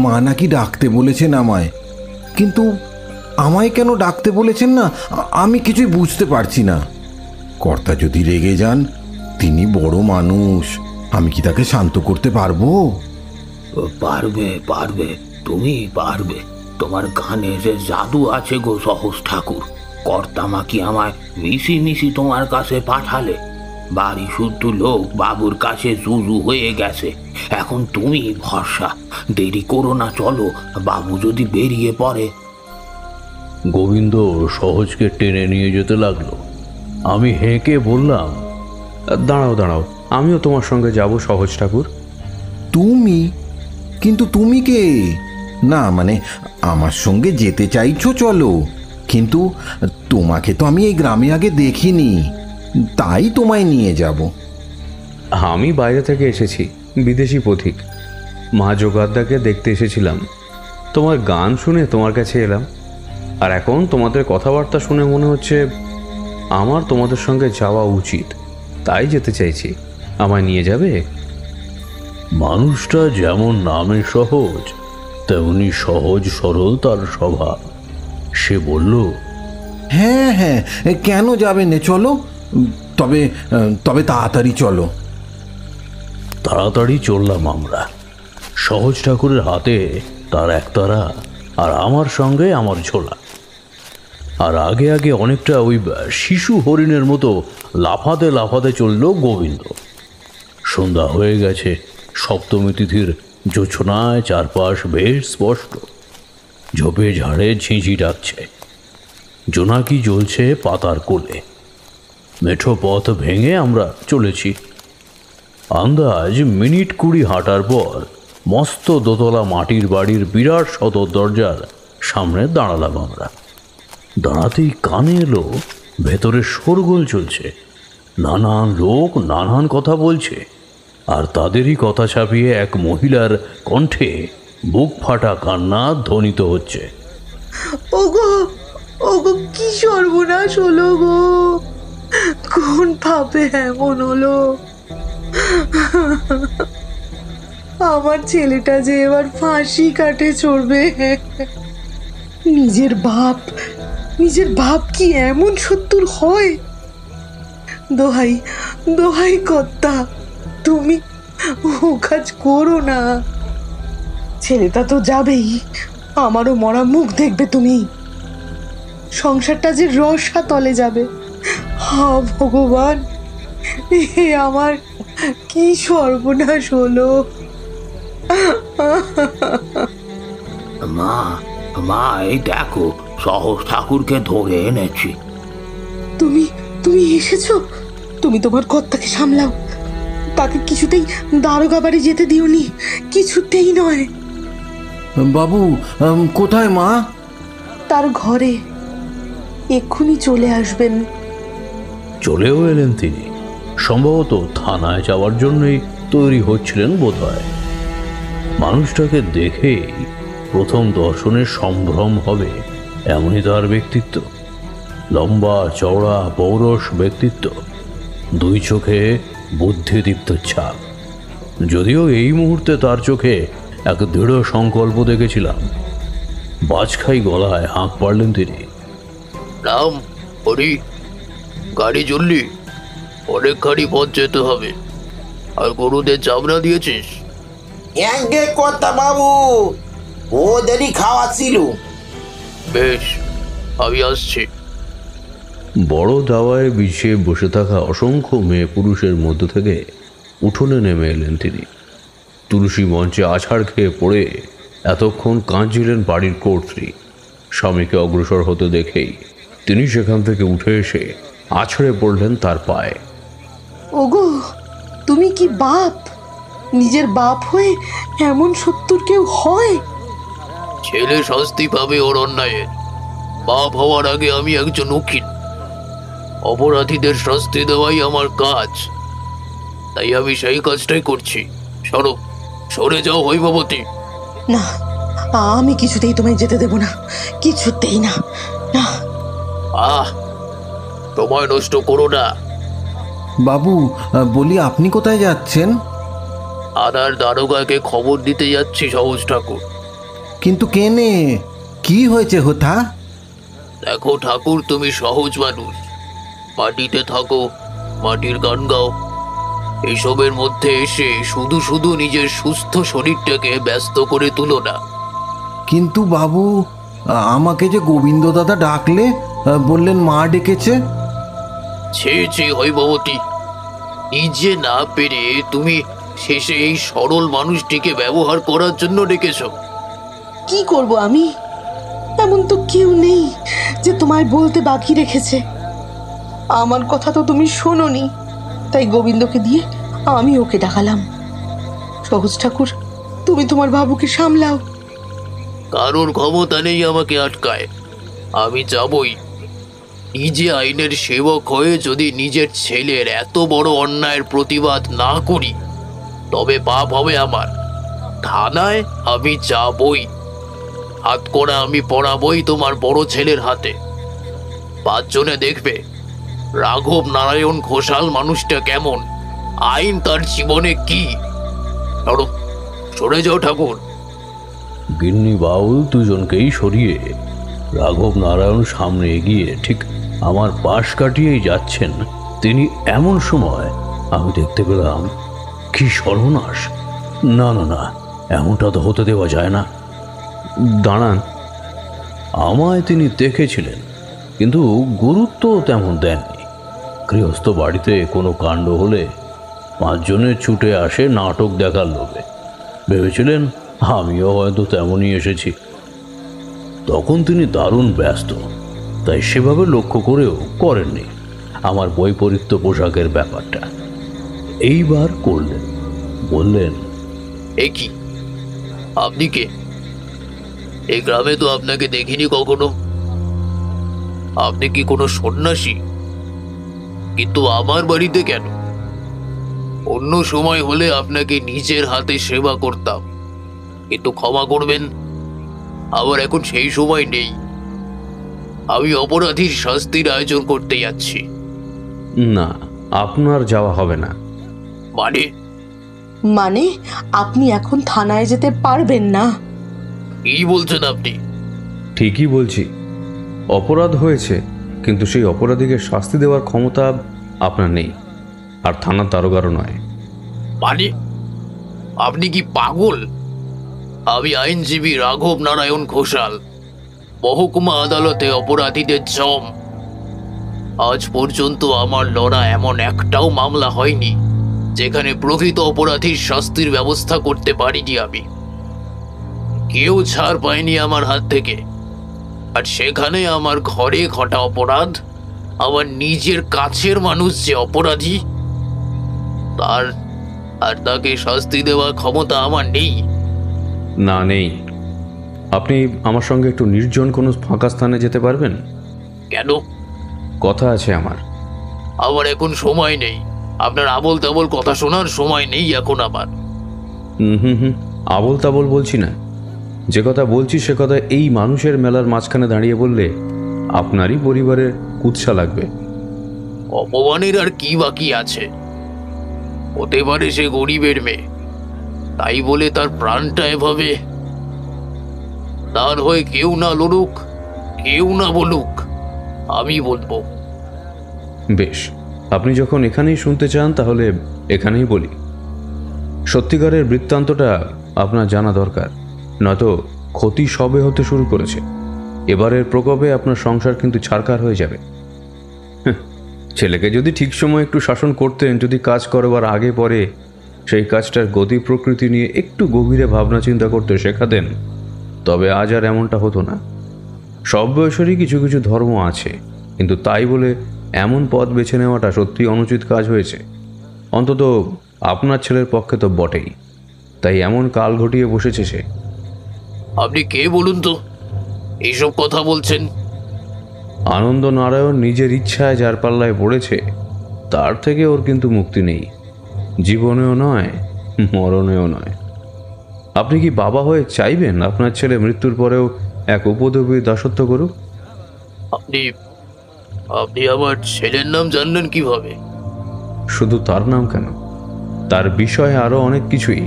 মা নাকি ডাকতে বলেছেন আমায়, কিন্তু আমায় কেন ডাকতে বলেছেন না আমি কিছুই বুঝতে পারছি না। কর্তা যদি রেগে যান, তিনি বড় মানুষ, আমি কি তাকে শান্ত করতে পারবো? পারবে পারবে, তুমি পারবে। তোমার গানে যে জাদু আছে গো সহজ ঠাকুর। কর্তামা কি আমায় মিশি মিশি তোমার কাছে পাঠালে? বাড়ি শুদ্ধ লোক বাবুর কাছে জুজু হয়ে গেছে, এখন তুমি ভরসা। দেরি করো না, চলো, বাবু যদি বেরিয়ে পড়ে। গোবিন্দ সহজকে টেনে নিয়ে যেতে লাগলো। আমি হেঁকে বললাম, দাঁড়াও দাঁড়াও, আমিও তোমার সঙ্গে যাব সহজ ঠাকুর। তুমি? কিন্তু তুমি কে? না মানে আমার সঙ্গে যেতে চাইছো চলো, কিন্তু তোমাকে তো আমি এই গ্রামে আগে দেখিনি, তাই তোমায় নিয়ে যাব। আমি বাইরে থেকে এসেছি, বিদেশি পথিক। মা যোগাদ্দাকে দেখতে এসেছিলাম, তোমার গান শুনে তোমার কাছে এলাম। আর এখন তোমাদের কথাবার্তা শুনে মনে হচ্ছে আমার তোমাদের সঙ্গে যাওয়া উচিত, তাই যেতে চাইছি। আমায় নিয়ে যাবে? মানুষটা যেমন নামে সহজ, তেমনি সহজ সরল তার স্বভাব। সে বলল, হ্যাঁ হ্যাঁ, কেন যাবে না, চলো। তবে তবে তাড়াতাড়ি চলো। তাড়াতাড়ি চললাম আমরা। সহজ ঠাকুরের হাতে তার একতারা, আর আমার সঙ্গে আমার ঝোলা। আর আগে আগে অনেকটা ওই শিশু হরিণের মতো লাফাতে লাফাতে চলল গোবিন্দ। সন্ধ্যা হয়ে গেছে। সপ্তমী তিথির জোছনায় চারপাশ বেশ স্পষ্ট। ঝোপে ঝাড়ে ঝিঁঝি ডাকছে, জোনাকি জ্বলছে পাতার কোলে। মেঠো পথ ভেঙে আমরা চলেছি। আন্দাজ মিনিট 20 হাঁটার পর মস্ত দোতলা মাটির বাড়ির বিরাট সদর দরজার সামনে দাঁড়ালাম আমরা। দাঁড়াতেই কানে এলো ভেতরে শোরগোল চলছে। নানান লোক নানান কথা বলছে, আর তাদেরই কথা ছাপিয়ে এক মহিলার কণ্ঠে বুক ফাটা কান্না ধ্বনিত হচ্ছে। ওগো ওগো, কি সর্বনাশ হলো গো! কোন পাপে এমন হলো? আমার ছেলেটা যে এবার ফাঁসি কাটে চড়বে। নিজের বাপ কি এমন শত্রুর হয়? দোহাই দোহাই কর্তা, তুমি ও কাজ করো না। ছেলেটা তো যাবেই, আমারও মরা মুখ দেখবে তুমি। সংসারটা যে রসা তলে যাবে। হা ভগবান, এ আমার কি সর্বনাশ হলো! মা মা, এই দেখো, সহজ ঠাকুরকে ধরে এনেছি। তুমি তুমি এসেছো? তুমি তোমার কর্তাকে সামলাও। তাকে কিছুতেই দারোগা বাড়ি যেতে দিওনি, কিছুতেই নয়। বাবু কোথায় মা? তার ঘরে, এক্ষুনি চলে আসবেন। চলেও এলেন তিনি। সম্ভবত থানায় যাওয়ার জন্যই তৈরি হচ্ছিলেন বোধহয়। মানুষটাকে দেখেই প্রথম দর্শনে সম্ভ্রম হবে, এমনই তার ব্যক্তিত্ব। লম্বা চওড়া পৌরষ ব্যক্তিত্ব, দুই চোখে বুদ্ধিদীপ্ত ছাপ। যদিও এই মুহূর্তে তার চোখে এক দৃঢ় সংকল্প দেখেছিলাম। বাজখাই গলায় হাঁক পারলেন তিনি। রাম, হরি, গাড়ি চললি? অনেকখানি পথ যেতে হবে। আর গরুদের চামড়া দিয়েছিস? এঙ্গে কর্তা বাবু, ওদেরই খাওয়া ছিল। বেশ, আমি আসছি। বড় দাওয়ায় বিছিয়ে বসে থাকা অসংখ্য মেয়ে পুরুষের মধ্য থেকে উঠোনে নেমে এলেন তিনি। তুলসী মঞ্চে আছাড় খেয়ে পড়ে এতক্ষণ কাঁদছিলেন বাড়ির কর্ত্রী। স্বামীকে অগ্রসর হতে দেখেই তিনি সেখান থেকে উঠে এসে আছড়ে পড়লেন তার পায়ে। ওগো, তুমি কি বাপ? নিজের বাপ হয়ে এমন শত্রুর কেউ হয়? ছেলে শাস্তি পাবে ওর অন্যায়ের। বাপ হওয়ার আগে আমি একজন উকিল। অপরাধীদের শাস্তি দেওয়াই আমার কাজ, তাই আমি সেই কাজটাই করছি। সরো, সরে যাও হৈমবতী। না, আমি কিছুতেই তোমায় যেতে দেব না, কিছুতেই না। না, সময় নষ্ট করো না। বাবু বলি, আপনি কোথায় যাচ্ছেন? আদার দারোগাকে খবর দিতে যাচ্ছি সহজ ঠাকুর। কিন্তু কেনে, কি হয়েছে হোথা? দেখো ঠাকুর, তুমি সহজ মানুষ, মাটিতে থাকো, মাটির গান গাও। এইসবের মধ্যে এসে শুধু শুধু নিজের সুস্থ শরীরটাকে ব্যস্ত করে তুলো না। কিন্তু বাবু, আমাকে যে গোবিন্দ দাদা ডাকলে, বললেন মা ডেকেছে। ছি ছি হৈমবতী, নিজে না পেরে তুমি শেষে এই সরল মানুষটিকে ব্যবহার করার জন্য ডেকেছ। কি করব আমি? এমন তো কেউ নেই যে তোমায় বলতে বাকি রেখেছে। আমার কথা তো তুমি শোনোনি, তাই গোবিন্দকে দিয়ে আমি ওকে ডাকালাম। সহজ ঠাকুর, তুমি তোমার বাবুকে সামলাও। কারোর ক্ষমতা নেই আমাকে আটকায়। আমি যাবই। নিজে আইনের সেবক হয়ে যদি নিজের ছেলের এত বড় অন্যায়ের প্রতিবাদ না করি, তবে পাপ হবে আমার। থানায় আমি যাবই। হাত করা আমি পড়াবই তোমার বড় ছেলের হাতে। 5 জনে দেখবে রাঘব নারায়ণ ঘোষাল মানুষটা কেমন, আইন তার জীবনে কি। সরে যাও ঠাকুর। গিন্নি বাউল দুজনকেই সরিয়ে রাঘব নারায়ণ সামনে এগিয়ে ঠিক আমার পাশ কাটিয়েই যাচ্ছেন, তিনি এমন সময় আমি দেখতে পেলাম কি সর্বনাশ! না না না, এমনটা তো হতে দেওয়া যায় না। দাঁড়ান। আমায় তিনি দেখেছিলেন, কিন্তু গুরুত্ব তেমন দেননি। গৃহস্থ বাড়িতে কোনো কাণ্ড হলে 5 জনে ছুটে আসে নাটক দেখার লোভে। ভেবেছিলেন আমিও হয়তো তেমনই এসেছি। তখন তিনি দারুণ ব্যস্ত, তাই সেভাবে লক্ষ্য করেও করেননি আমার বৈপরীত্য পোশাকের ব্যাপারটা। এইবার করলেন, বললেন, এ কি, আপনি কে? এই গ্রামে তো আপনাকে দেখিনি কখনো। আপনি কি কোনো সন্ন্যাসী? কিন্তু আমার বাড়িতে কেন? অন্য সময় হলে আপনাকে নিজের হাতে সেবা করতাম, কিন্তু ক্ষমা করবেন, আমার এখন সেই সময় নেই। আমি অপরাধীর শাস্তির আয়োজন করতে যাচ্ছি। না, আপনার যাওয়া হবে না। মানে? মানে আপনি এখন থানায় যেতে পারবেন না? কি বলছেন আপনি? ঠিকই বলছি। অপরাধ হয়েছে, কিন্তু সেই অপরাধীকে শাস্তি দেওয়ার ক্ষমতা আপনার নেই, আর থানার দারোগারও নয়। মানে আপনি কি পাগল? আমি আইনজীবী রাঘব নারায়ণ ঘোষাল, মহকুমা আদালতে অপরাধীদের জম। আজ পর্যন্ত আমার লড়া এমন একটাও মামলা হয়নি যেখানে প্রকৃত অপরাধীর শাস্তির ব্যবস্থা করতে পারিনি আমি। কেউ ছাড় পায়নি আমার হাত থেকে। আর সেখানে আমার ঘরে ঘটা অপরাধ, আমার নিজের কাছের মানুষ যে অপরাধী, তাকে শাস্তি দেওয়ার ক্ষমতা আমার নেই। না, নেই। আপনি আমার সঙ্গে একটু নির্জন কোনো ফাঁকা স্থানে যেতে পারবেন? কেন? কথা আছে আমার। আমার এখন সময় নেই। আপনার আবল তাবল কথা শোনার সময় নেই এখন আমার। হুম, আবল তাবল বলছি না। যে কথা বলছি সে কথা এই মানুষের মেলার মাঝখানে দাঁড়িয়ে বললে আপনারই পরিবারের কুৎসা লাগবে। অপমানের আর কি বাকি আছে? হতে পারে সে গরিবের মেয়ে, তাই বলে তার প্রাণটা এভাবে। তার হয়ে কেউ না লড়ুক, কেউ না বলুক, আমি বলবো। বেশ, আপনি যখন এখানেই শুনতে চান তাহলে এখানেই বলি। সত্যিকারের বৃত্তান্তটা আপনার জানা দরকার, নয়তো ক্ষতি সবে হতে শুরু করেছে। এবারের প্রকোপে আপনার সংসার কিন্তু ছারখার হয়ে যাবে। ছেলেকে যদি ঠিক সময় একটু শাসন করতেন, যদি কাজ করবার আগে পরে সেই কাজটার গতি প্রকৃতি নিয়ে একটু গভীরে ভাবনা চিন্তা করতে শেখাতেন, তবে আজ আর এমনটা হতো না। সব বয়সেরই কিছু কিছু ধর্ম আছে, কিন্তু তাই বলে এমন পথ বেছে নেওয়াটা সত্যি অনুচিত কাজ হয়েছে। অন্তত আপনার ছেলের পক্ষে তো বটেই। তাই এমন কাল ঘটিয়ে বসেছে সে। আপনি কে বলুন তো, এইসব কথা বলছেন? আনন্দ নারায়ণ নিজের ইচ্ছায় যার পাল্লায় পড়েছে, তার থেকে ওর কিন্তু মুক্তি নেই, জীবনেও নয়, মরণেও নয়। আপনি কি বাবা হয়ে চাইবেন আপনার ছেলে মৃত্যুর পরেও এক উপদ্রবী দাসত্ব করুক? আপনি আমার ছেলের নাম জানলেন কিভাবে? শুধু তার নাম কেন, তার বিষয়ে আরো অনেক কিছুই,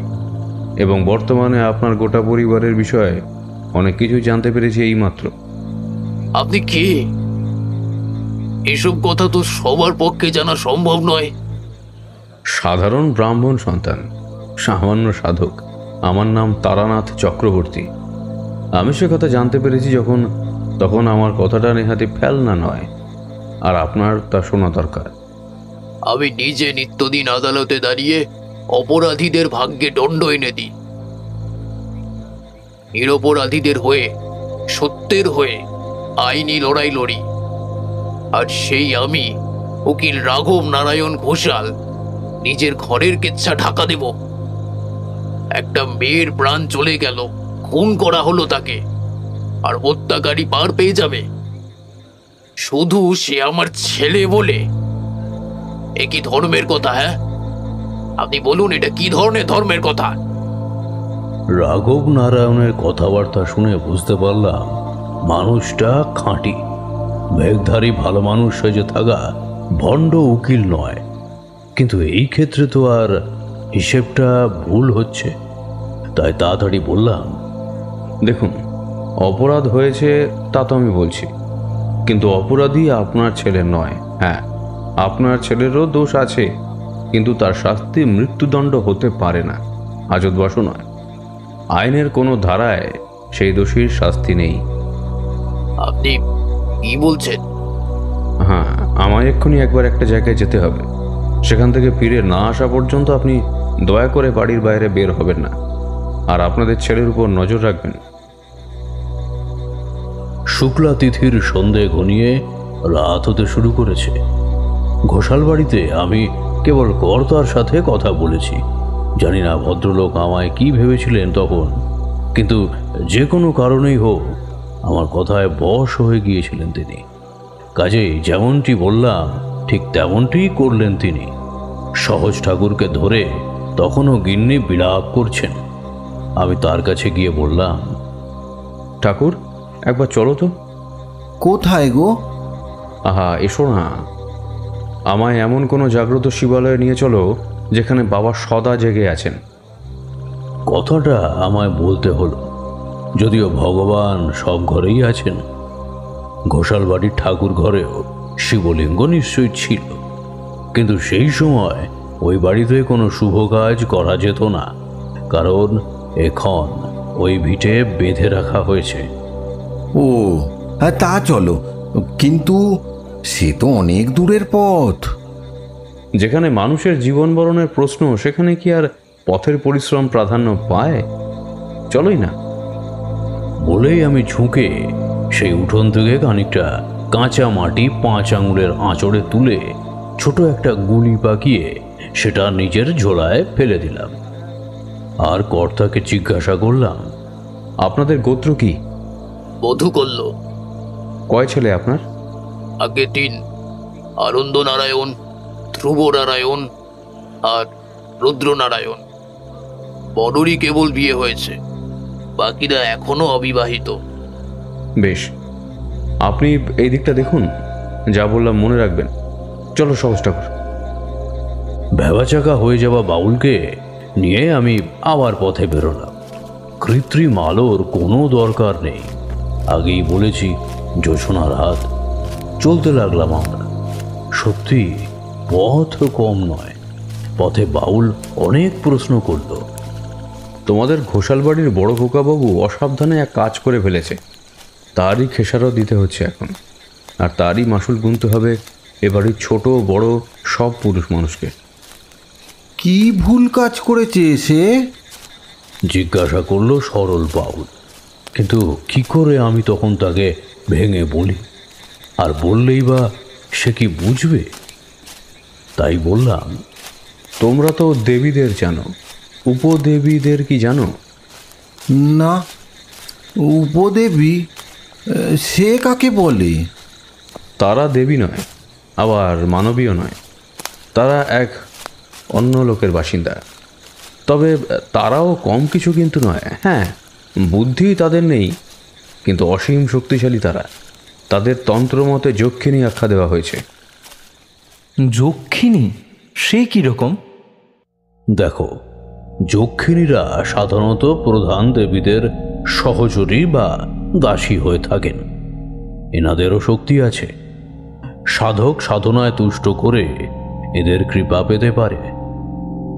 এবং বর্তমানে আপনার গোটা পরিবারের বিষয়ে অনেক কিছুই জানতে পেরেছি এইমাত্র। আপনি কে? এসব কথা তো সবার পক্ষে জানা সম্ভব নয়। সাধারণ ব্রাহ্মণ সন্তান, সামান্য সাধক। আমার নাম তারানাথ চক্রবর্তী। আমি সে কথা জানতে পেরেছি তখন আমার কথাটা নেহাতি ফেলনা নয়, আর আপনার তা শোনা দরকার। আমি নিজে নিত্যদিন আদালতে দাঁড়িয়ে অপরাধীদের ভাগ্যে দণ্ড এনে দিই। নিরপরাধীদের হয়ে, সত্যের হয়ে আইনি লড়াই লড়ি। আর সেই আমি, উকিল রাঘব নারায়ণ ঘোষাল, নিজের ঘরের কেচ্ছা ঢাকা দেব? একটা মেয়ের প্রাণ চলে গেল, খুন করা হলো তাকে, আর হত্যাকারী পার পেয়ে যাবে শুধু সে আমার ছেলে বলে? এ কি ধর্মের কথা? হ্যাঁ, আপনি বলুন, এটা কি ধরনের ধর্মের কথা? রাঘব নারায়ণের কথাবার্তা শুনে বুঝতে পারলাম মানুষটা খাঁটি, মেঘধারী ভালো মানুষ সেজে থাকা ভণ্ড উকিল নয়। কিন্তু এই ক্ষেত্রে তো আর হিসেবটা ভুল হচ্ছে। তাই তাড়াতাড়ি বললাম, দেখুন, অপরাধ হয়েছে তা তো আমি বলছি, কিন্তু অপরাধী আপনার ছেলে নয়। হ্যাঁ, আপনার ছেলেরও দোষ আছে, কিন্তু তার শাস্তি মৃত্যুদণ্ড হতে পারে না, হাজতবাসও নয়। আইনের কোনো ধারায় সেই দোষীর শাস্তি নেই। আপনি কি বলছেন? হ্যাঁ, আমায় এক্ষুনি একবার একটা জায়গায় যেতে হবে। সেখান থেকে ফিরে না আসা পর্যন্ত আপনি দয়া করে বাড়ির বাইরে বের হবেন না, আর আপনাদের ছেলের উপর নজর রাখবেন। শুক্লা তিথির সন্ধে ঘনিয়ে রাত হতে শুরু করেছে। ঘোষাল বাড়িতে আমি কেবল কর্তার সাথে কথা বলেছি। জানি না ভদ্রলোক আমায় কি ভেবেছিলেন তখন, কিন্তু যে কোনো কারণেই হোক আমার কথায় বশ হয়ে গিয়েছিলেন তিনি। কাজেই যেমনটি বললাম ঠিক তেমনটিই করলেন তিনি। সহজ ঠাকুরকে ধরে তখনও গিন্নি বিলাপ করছেন। আমি তার কাছে গিয়ে বললাম, ঠাকুর, একবার চলো তো। কোথায় গো? আহা, এসো না। আমায় এমন কোনো জাগ্রত শিবালয়ে নিয়ে চলো যেখানে বাবা সদা জেগে আছেন। কথাটা আমায় বলতে হলো, যদিও ভগবান সব ঘরেই আছেন। ঘোষাল বাড়ির ঠাকুর ঘরেও শিবলিঙ্গ নিশ্চয়ই ছিল, কিন্তু সেই সময় ওই বাড়িতে কোনো শুভ কাজ করা যেত না, কারণ এখন ওই ভিটে বেঁধে রাখা হয়েছে। ও হ্যাঁ, তা চলো, কিন্তু সে তো অনেক দূরের পথ। যেখানে মানুষের জীবন মরণের প্রশ্ন, সেখানে কি আর পথের পরিশ্রম প্রাধান্য পায়? চলোই না। বলেই আমি ঝুঁকে সেই উঠোন থেকে খানিকটা কাঁচা মাটি 5 আঙুলের আঁচড়ে তুলে ছোট একটা গুলি পাকিয়ে সেটা নিজের ঝোলায় ফেলে দিলাম। আর কর্তাকে জিজ্ঞাসা করলাম, আপনাদের গোত্র কি? বধূ করল। কয় ছেলে আপনার? আগে 3, আনন্দ নারায়ণ, ধ্রুব নারায়ণ আর রুদ্রনারায়ণ। বড়রই কেবল বিয়ে হয়েছে, বাকিরা এখনো অবিবাহিত। বেশ, আপনি এই দিকটা দেখুন, যা বললাম মনে রাখবেন। চলো সহজ ঠাকুর। ভেবাচাকা হয়ে যাওয়া বাউলকে নিয়ে আমি আবার পথে বেরোলাম। কৃত্রিম আলোর কোনো দরকার নেই, আগেই বলেছি, জোছনা রাত। চলতে লাগলাম আমরা। সত্যি পথ কম নয়। পথে বাউল অনেক প্রশ্ন করল। তোমাদের ঘোষাল বাড়ির বড় খোকাবাবু অসাবধানে এক কাজ করে ফেলেছে, তারই খেসারত দিতে হচ্ছে এখন, আর তারই মাসুল গুনতে হবে এ বাড়ির ছোট বড় সব পুরুষ মানুষকে। কি ভুল কাজ করেছে সে? জিজ্ঞাসা করলো সরল বাউল। কিন্তু কি করে আমি তখন তাকে ভেঙে বলি? আর বললেই বা সে কি বুঝবে? তাই বললাম, তোমরা তো দেবীদের জানো, উপদেবীদের কি জানো? না, উপদেবী সে কাকে বলে? তারা দেবী নয়, আবার মানবীয় নয়। তারা এক অন্য লোকের বাসিন্দা। তবে তারাও কম কিছু কিন্তু নয়। হ্যাঁ, বুদ্ধি তাদের নেই, কিন্তু অসীম শক্তিশালী তারা। তাদের তন্ত্রমতে যক্ষিণী আখ্যা দেওয়া হয়েছে। যক্ষিণী? সে কি রকম? দেখো, যক্ষিণীরা সাধারণত প্রধান দেবীদের সহচরী বা দাসী হয়ে থাকেন। এনাদেরও শক্তি আছে। সাধক সাধনায় তুষ্ট করে এদের কৃপা পেতে পারে।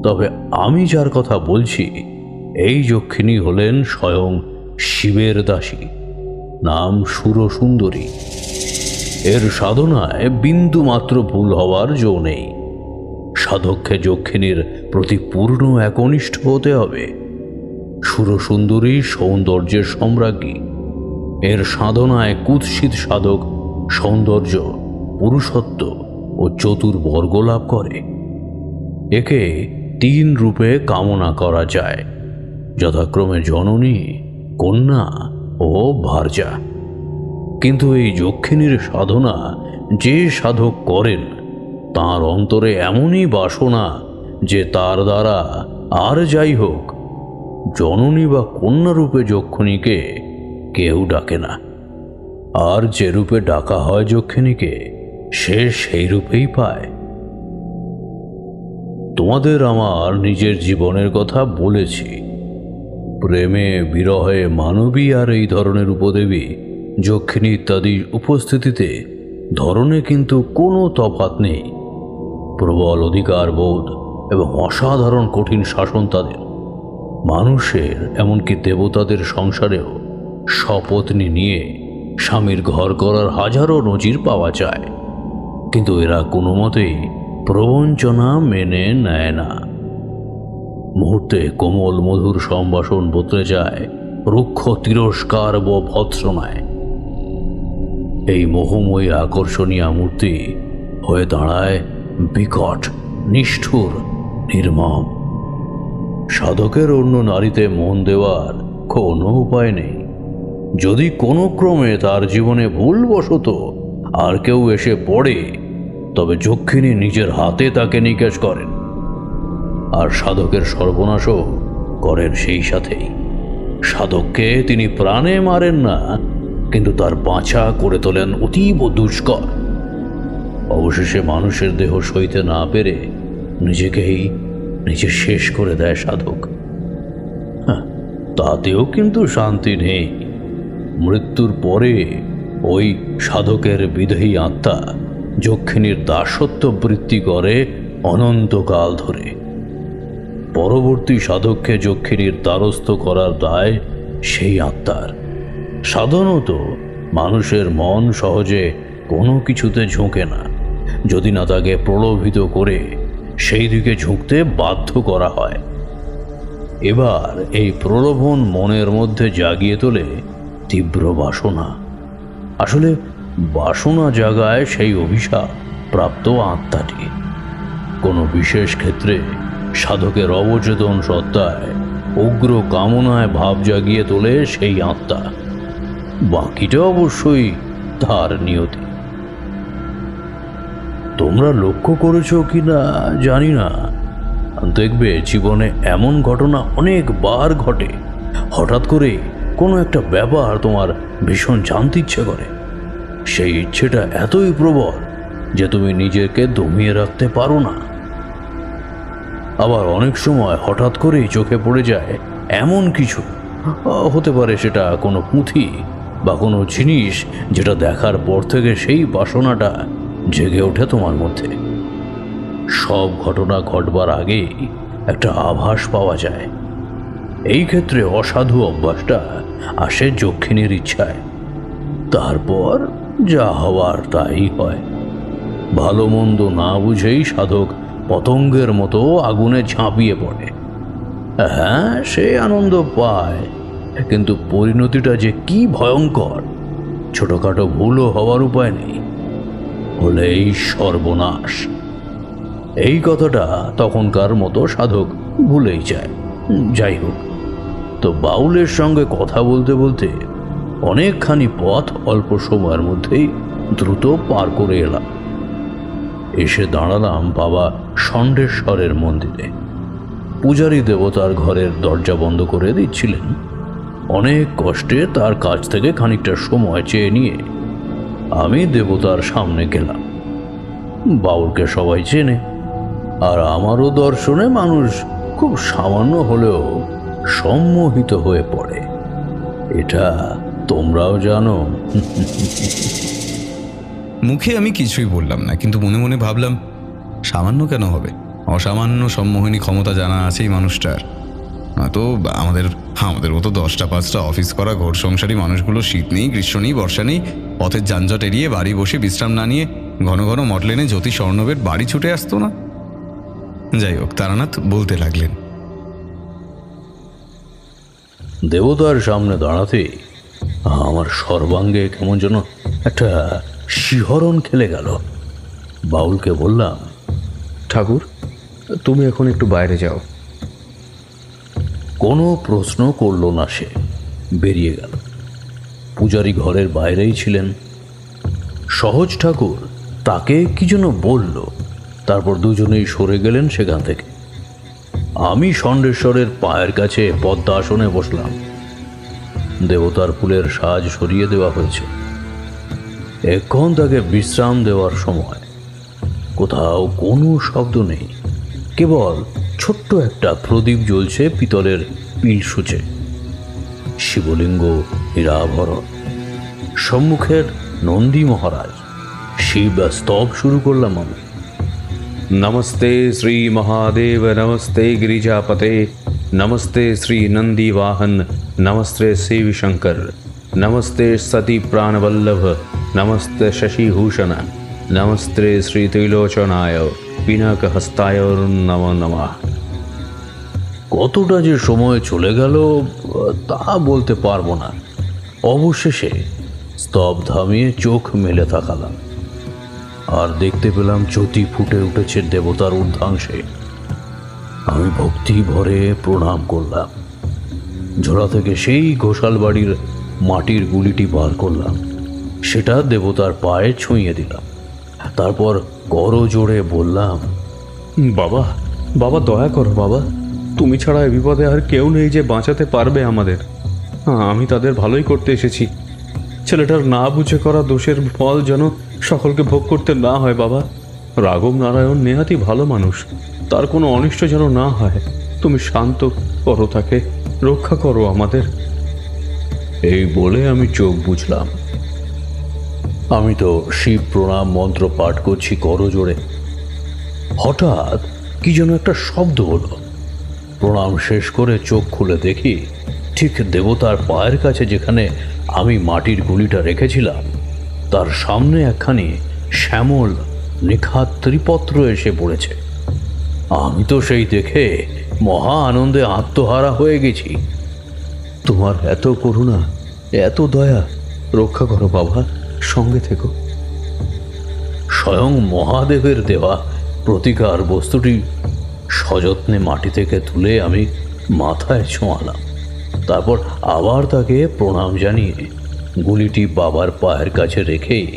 তবে আমি যার কথা বলছি, এই যক্ষিণী হলেন স্বয়ং শিবের দাসী, নাম সুরসুন্দরী। এর সাধনায় বিন্দু মাত্র ভুল হওয়ার জো নেই। সাধককে যক্ষিণীর প্রতি পূর্ণ একনিষ্ঠ হতে হবে। সুরসুন্দরী সৌন্দর্যের সম্রাজ্ঞী। এর সাধনায় কুৎসিত সাধক সৌন্দর্য, পুরুষত্ব ও চতুর্বর্গ লাভ করে। একে 3 রূপে কামনা করা যায়, যথাক্রমে জননী, কন্যা ও ভার্যা। কিন্তু এই যক্ষিণীর সাধনা যে সাধক করেন, তার অন্তরে এমনই বাসনা যে তার দ্বারা আর যাই হোক, জননী বা কন্যা রূপে যক্ষিণীকে কেউ ডাকে না। আর যে রূপে ডাকা হয় যক্ষিণীকে, সে সেই রূপেই পায়। তোমাদের আমার নিজের জীবনের কথা বলেছি। প্রেমে বিরহে মানবী আর এই ধরনের উপদেবী যক্ষিণী ইত্যাদি উপস্থিতিতে ধরনে কিন্তু কোনো তফাৎ নেই। প্রবল অধিকার বোধ এবং অসাধারণ কঠিন শাসন তাদের। মানুষের এমনকি দেবতাদের সংসারেও সপত্নী নিয়ে স্বামীর ঘর করার হাজারো নজির পাওয়া যায়, কিন্তু এরা কোনো মতেই প্রবঞ্চনা মেনে নেয় না। মুহূর্তে কোমল মধুর সম্ভাষণ বদলে যায় রুক্ষ তিরস্কার ও ভৎসনায়। এই মোহময়ী আকর্ষণীয় মূর্তি হয়ে দাঁড়ায় বিকট, নিষ্ঠুর, নির্মম। সাধকের অন্য নারীতে মন দেওয়ার কোনো উপায় নেই। যদি কোনো ক্রমে তার জীবনে ভুলবশত আর কেউ এসে পড়ে, তবে যক্ষিণী নিজের হাতে তাকে নিকেশ করেন, আর সাধকের সর্বনাশও করেন সেই সাথেই। সাধককে তিনি প্রাণে মারেন না, কিন্তু তার বাঁচা করে তোলেন অতীব দুষ্কর। অবশেষে মানুষের দেহ সইতে না পেরে নিজেকেই নিজে শেষ করে দেয় সাধক। তাতেও কিন্তু শান্তি নেই। মৃত্যুর পরে ওই সাধকের বিদেহী আত্মা যক্ষিণীর দাসত্ব বৃত্তি করে অনন্তকাল ধরে। পরবর্তী সাধককে যক্ষিণীর দ্বারস্থ করার দায় সেই আত্মার। সাধারণত মানুষের মন সহজে কোনো কিছুতে ঝোঁকে না, যদি না তাকে প্রলোভিত করে সেই দিকে ঝুঁকতে বাধ্য করা হয়। এবার এই প্রলোভন মনের মধ্যে জাগিয়ে তোলে তীব্র বাসনা। আসলে বাসনা জাগায় সেই অভিশাপ প্রাপ্ত আত্মাটি। কোনো বিশেষ ক্ষেত্রে সাধকের অবচেতন সত্তায় উগ্র কামনায় ভাব জাগিয়ে তোলে সেই আত্মা। বাকিটা অবশ্যই তার নিয়তি। তোমরা লক্ষ্য করেছো কিনা জানি না, দেখবে জীবনে এমন ঘটনা অনেকবার ঘটে। হঠাৎ করে কোনো একটা ব্যাপার তোমার ভীষণ জানতে ইচ্ছে করে। সেই ইচ্ছেটা এতই প্রবল যে তুমি নিজেকে দমিয়ে রাখতে পারো না। আবার অনেক সময় হঠাৎ করেই চোখে পড়ে যায় এমন কিছু, হতে পারে সেটা কোনো পুঁথি বা কোনো জিনিস, যেটা দেখার পর থেকে সেই বাসনাটা জেগে ওঠে তোমার মধ্যে। সব ঘটনা ঘটবার আগেই একটা আভাস পাওয়া যায়। এই ক্ষেত্রে অসাধু অভ্যাসটা আসে যক্ষিণীর ইচ্ছায়। তারপর যা হওয়ার তাই হয়। ভালো মন্দ না বুঝেই সাধক পতঙ্গের মতো আগুনে ঝাঁপিয়ে পড়ে। হ্যাঁ, সে আনন্দ পায়, কিন্তু পরিণতিটা যে কি ভয়ঙ্কর! ছোটখাটো ভুলও হওয়ার উপায় নেই, হলেই সর্বনাশ। এই কথাটা তখনকার মতো সাধক ভুলেই যায়। যাই হোক, তো বাউলের সঙ্গে কথা বলতে বলতে অনেকখানি পথ অল্প সময়ের মধ্যেই দ্রুত পার করে এলাম। এসে দাঁড়ালাম বাবা ষণ্ডেশ্বরের মন্দিরে। পূজারী দেবতার ঘরের দরজা বন্ধ করে দিচ্ছিলেন। অনেক কষ্টে তার কাছ থেকে খানিকটা সময় চেয়ে নিয়ে আমি দেবতার সামনে গেলাম। বাউলকে সবাই চেনে, আর আমারও দর্শনে মানুষ খুব সামান্য হলেও সম্মোহিত হয়ে পড়ে। এটা তোমরাও জানো। মুখে আমি কিছুই বললাম না, কিন্তু মনে মনে ভাবলাম, সামান্য কেন হবে? অসামান্য সম্মোহনী ক্ষমতা জানা আছেই মানুষটার। নয়তো আমাদের মতো 10টা 5টা অফিস করা ঘর সংসারী মানুষগুলো শীত নেই, গ্রীষ্ম নেই, বর্ষা নেই, পথের যানজট এড়িয়ে বাড়ি বসে বিশ্রাম না নিয়ে ঘন ঘন মটলেনে জ্যোতি স্বর্ণবের বাড়ি ছুটে আসতো না। যাই হোক, তারানাথ বলতে লাগলেন, দেবতার সামনে দাঁড়াতে আমার সর্বাঙ্গে কেমন যেন একটা শিহরণ খেলে গেল। বাউলকে বললাম, ঠাকুর, তুমি এখন একটু বাইরে যাও। কোনো প্রশ্ন করল না, সে বেরিয়ে গেল। পূজারী ঘরের বাইরেই ছিলেন। সহজ ঠাকুর তাকে কি যেন বলল, তারপর দুজনেই সরে গেলেন সেখান থেকে। আমি ষণ্ডেশ্বরের পায়ের কাছে পদ্মা আসনে বসলাম। দেবতার ফুলের সাজ সরিয়ে দেওয়া হয়েছে। এখন তাকে বিশ্রাম দেওয়ার সময়। কোথাও কোনো শব্দ নেই, কেবল ছোট্ট একটা প্রদীপ জ্বলছে পিতলের পিল সূচে। শিবলিঙ্গ হীরাভরণ, সম্মুখের নন্দী মহারাজ, শিব স্তব শুরু করলাম আমি। नमस्ते श्री महादेव, नमस्ते गिरिजापते, नमस्ते श्री नंदी वाहन, नमस्ते शिव शंकर, नमस्ते सती प्राणवल्लभ, नमस्ते शशिभूषण, नमस्ते श्री त्रिलोचनाय पिनाक हस्ताय नमो नमः। কতটা যে সময় চলে গেল তা বলতে পারবো না। অবশেষে স্তব থামিয়ে চোখ মেলে তাকালাম, আর দেখতে পেলাম জ্যোতি ফুটে উঠেছে দেবতার ঊর্ধ্বাংশে। আমি ভক্তি ভরে প্রণাম করলাম। ঝোলা থেকে সেই ঘোষাল বাড়ির মাটির গুলিটি বার করলাম, সেটা দেবতার পায়ে ছুঁয়ে দিলাম। তারপর করো জোরে বললাম, বাবা, বাবা দয়া করো বাবা, তুমি ছাড়া এ বিপদে আর কেউ নেই যে বাঁচাতে পারবে আমাদের। আমি তাদের ভালোই করতে এসেছি, ছেলেটার না বুঝে করা দোষের ফল যেন সকলকে ভোগ করতে না হয় বাবা। রাঘব নারায়ণ নেহাতি ভালো মানুষ, তার কোনো অনিষ্ট যেন না হয়। তুমি শান্ত করো, তাকে রক্ষা করো আমাদের। এই বলে আমি চোখ বুঝলাম। আমি তো শিব প্রণাম মন্ত্র পাঠ করছি করো জোরে। হঠাৎ কি যেন একটা শব্দ হলো। প্রণাম শেষ করে চোখ খুলে দেখি ঠিক দেবতার পায়ের কাছে যেখানে আমি মাটির গুলিটা রেখেছিলাম তার সামনে একখানি শ্যামল নিখাত ত্রিপত্র এসে পড়েছে। আমি তো সেই দেখে মহা আনন্দে আত্মহারা হয়ে গেছি। তোমার এত করুণা, এত দয়া, রক্ষা করো বাবা, সঙ্গে থেকো। স্বয়ং মহাদেবের দেওয়া প্রতিকার বস্তুটি সযত্নে মাটি থেকে তুলে আমি মাথায় ছোঁয়ালাম। তারপর আবার তাকে প্রণাম জানিয়ে গুলিটি বাবার পায়ের কাছে রেখেই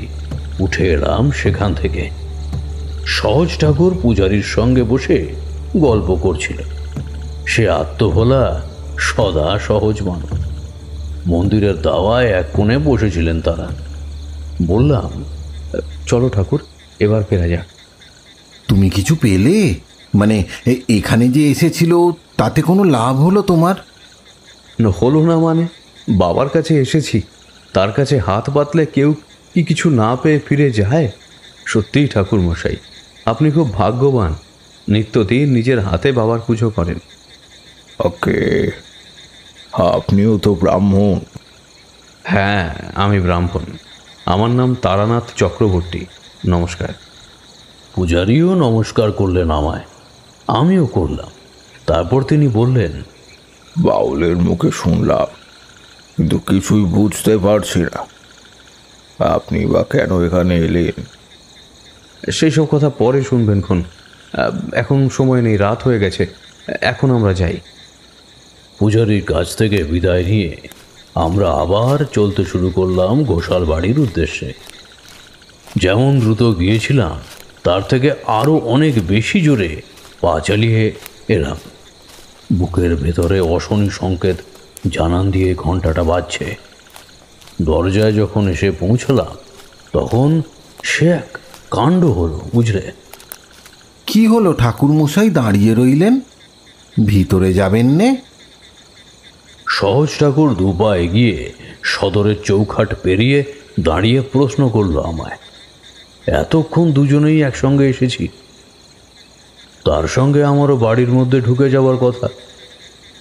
উঠে এলাম সেখান থেকে। সহজ ঠাকুর পূজারীর সঙ্গে বসে গল্প করছিল। সে আত্মভোলা সদা সহজ মানুষ। মন্দিরের দাওয়ায় এক কোণে বসেছিলেন তারা। বললাম, চলো ঠাকুর, এবার ফেরা যাক। তুমি কিছু পেলে? মানে এখানে যে এসেছিল তাতে কোনো লাভ হলো তোমার? হলো না মানে? বাবার কাছে এসেছি, তার কাছে হাত পাতলে কেউ কি কিছু না পেয়ে ফিরে যায়? সত্যিই ঠাকুর মশাই, আপনি খুব ভাগ্যবান, নিত্যদিন নিজের হাতে বাবার পুজো করেন। ওকে, আপনিও তো ব্রাহ্মণ? হ্যাঁ, আমি ব্রাহ্মণ। আমার নাম তারানাথ চক্রবর্তী। নমস্কার। পূজারীও নমস্কার করলেন আমায়, আমিও করলাম। তারপর তিনি বললেন, বাউলের মুখে শুনলাম, কিন্তু কিছুই বুঝতে পারছি না। আপনি বা কেন এখানে এলেন? সেই সব কথা পরে শুনবেন খন, এখন সময় নেই, রাত হয়ে গেছে, এখন আমরা যাই। পূজারীর কাছ থেকে বিদায় নিয়ে আমরা আবার চলতে শুরু করলাম ঘোষাল বাড়ির উদ্দেশ্যে। যেমন দ্রুত গিয়েছিলাম তার থেকে আরও অনেক বেশি জোরে পা চালিয়ে এলাম। বুকের ভেতরে অশনি সংকেত জানান দিয়ে ঘন্টাটা বাজছে। দরজায় যখন এসে পৌঁছলাম তখন সে এক কাণ্ড হলো, বুঝলে? কি হলো ঠাকুর মশাই, দাঁড়িয়ে রইলেন? ভিতরে যাবেন নে? সহজ ঠাকুর দুপা এগিয়ে সদরের চৌখাট পেরিয়ে দাঁড়িয়ে প্রশ্ন করলো আমায়, এতক্ষণ দুজনেই একসঙ্গে এসেছি, তার সঙ্গে আমারও বাড়ির মধ্যে ঢুকে যাওয়ার কথা,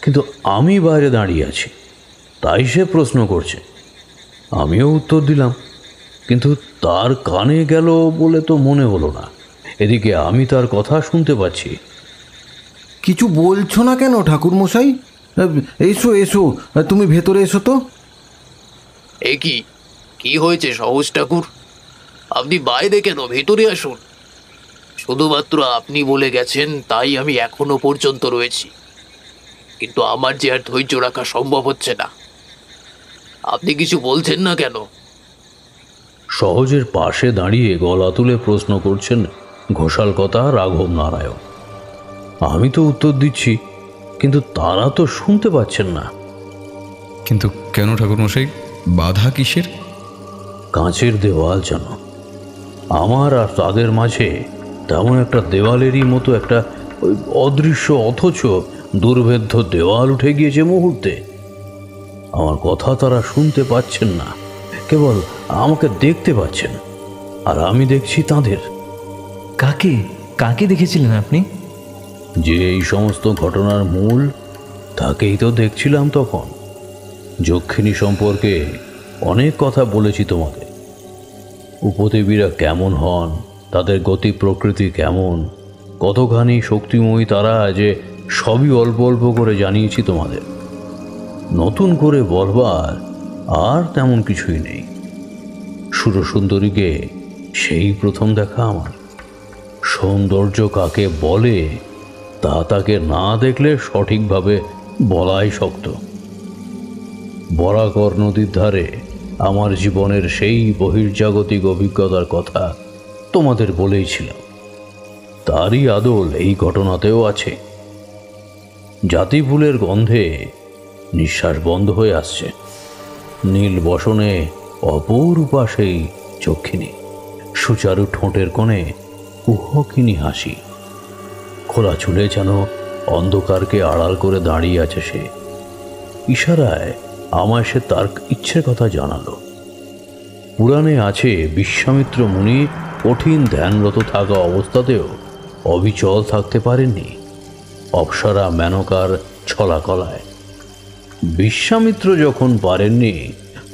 কিন্তু আমি বাইরে দাঁড়িয়ে আছি, তাই সে প্রশ্ন করছে। আমিও উত্তর দিলাম, কিন্তু তার কানে গেল বলে তো মনে হলো না। এদিকে আমি তার কথা শুনতে পাচ্ছি। কিছু বলছো না কেন ঠাকুর মশাই? এসো এসো, তুমি ভেতরে এসো তো। এ কি হয়েছে সহজ ঠাকুর? আপনি বাইরে কেন, ভেতরে আসুন। শুধুমাত্র আপনি বলে গেছেন তাই আমি এখনো পর্যন্ত রয়েছি, কিন্তু আমার যে আর ধৈর্য রাখা সম্ভব হচ্ছে না। আপনি কিছু বলছেন না কেন? সহজের পাশে দাঁড়িয়ে গলা তুলে প্রশ্ন করছেন ঘোষাল কথা রাঘব নারায়ণ। আমি তো উত্তর দিচ্ছি, কিন্তু তারা তো শুনতে পাচ্ছেন না। কিন্তু কেন ঠাকুরমশাই, বাধা কিসের? কাঁচের দেওয়াল যেন। আমার আর তাদের মাঝে তেমন একটা দেওয়ালেরই মতো একটা অদৃশ্য অথচ দুর্ভেদ্য দেওয়াল উঠে গিয়েছে মুহূর্তে। আমার কথা তারা শুনতে পাচ্ছেন না, কেবল আমাকে দেখতে পাচ্ছেন, আর আমি দেখছি তাদের। কাকে কাকে দেখেছিলেন আপনি? যে এই সমস্ত ঘটনার মূল, তাকেই তো দেখছিলাম তখন। যক্ষিণী সম্পর্কে অনেক কথা বলেছি তোমাদের। উপদেবীরা কেমন হন, তাদের গতি প্রকৃতি কেমন, কতখানি শক্তিময়ী তারা, যে সবই অল্প অল্প করে জানিয়েছি তোমাদের। নতুন করে বলবার আর তেমন কিছুই নেই। সুরসুন্দরীকে সেই প্রথম দেখা আমার। সৌন্দর্য কাকে বলে তা তাকে না দেখলে সঠিকভাবে বলাই শক্ত। বরাকর নদীর ধারে আমার জীবনের সেই বহির্জাগতিক অভিজ্ঞতার কথা তোমাদের বলেইছিলাম। তারই আদল এই ঘটনাতেও আছে। জাতি ফুলের গন্ধে নিঃশ্বাস বন্ধ হয়ে আসছে। নীল বসনে অপরূপা সেই যক্ষিণী, সুচারু ঠোঁটের কোণে কুহকিনী হাসি। খোলা চুলে যেন অন্ধকারকে আড়াল করে দাঁড়িয়ে আছে সে। ইশারায় আমায় সে তার ইচ্ছের কথা জানালো। পুরাণে আছে বিশ্বামিত্র মুনি কঠিন ধ্যানরত থাকা অবস্থাতেও অবিচল থাকতে পারেননি অপ্সরা মেনকার ছলাকলায়। বিশ্বামিত্র যখন পারেননি,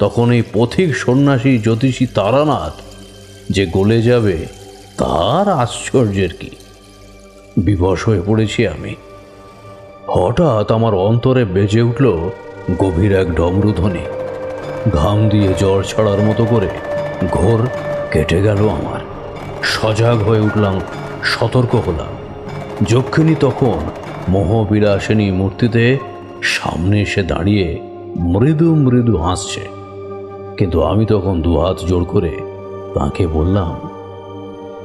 তখন এই পথিক সন্ন্যাসী জ্যোতিষী তারানাথ যে গলে যাবে, তার আশ্চর্যের কি। বিবশ হয়ে পড়েছি আমি। হঠাৎ আমার অন্তরে বেজে উঠল গভীর এক ডমরুধ্বনি। ঘাম দিয়ে জ্বর ছাড়ার মতো করে ঘোর কেটে গেল আমার। সজাগ হয়ে উঠলাম, সতর্ক হলাম। যক্ষিণী তখন মোহবিলাসিনী মূর্তিতে সামনে এসে দাঁড়িয়ে মৃদু মৃদু হাসছে। কিন্তু আমি তখন দুহাত জোড় করে তাকে বললাম,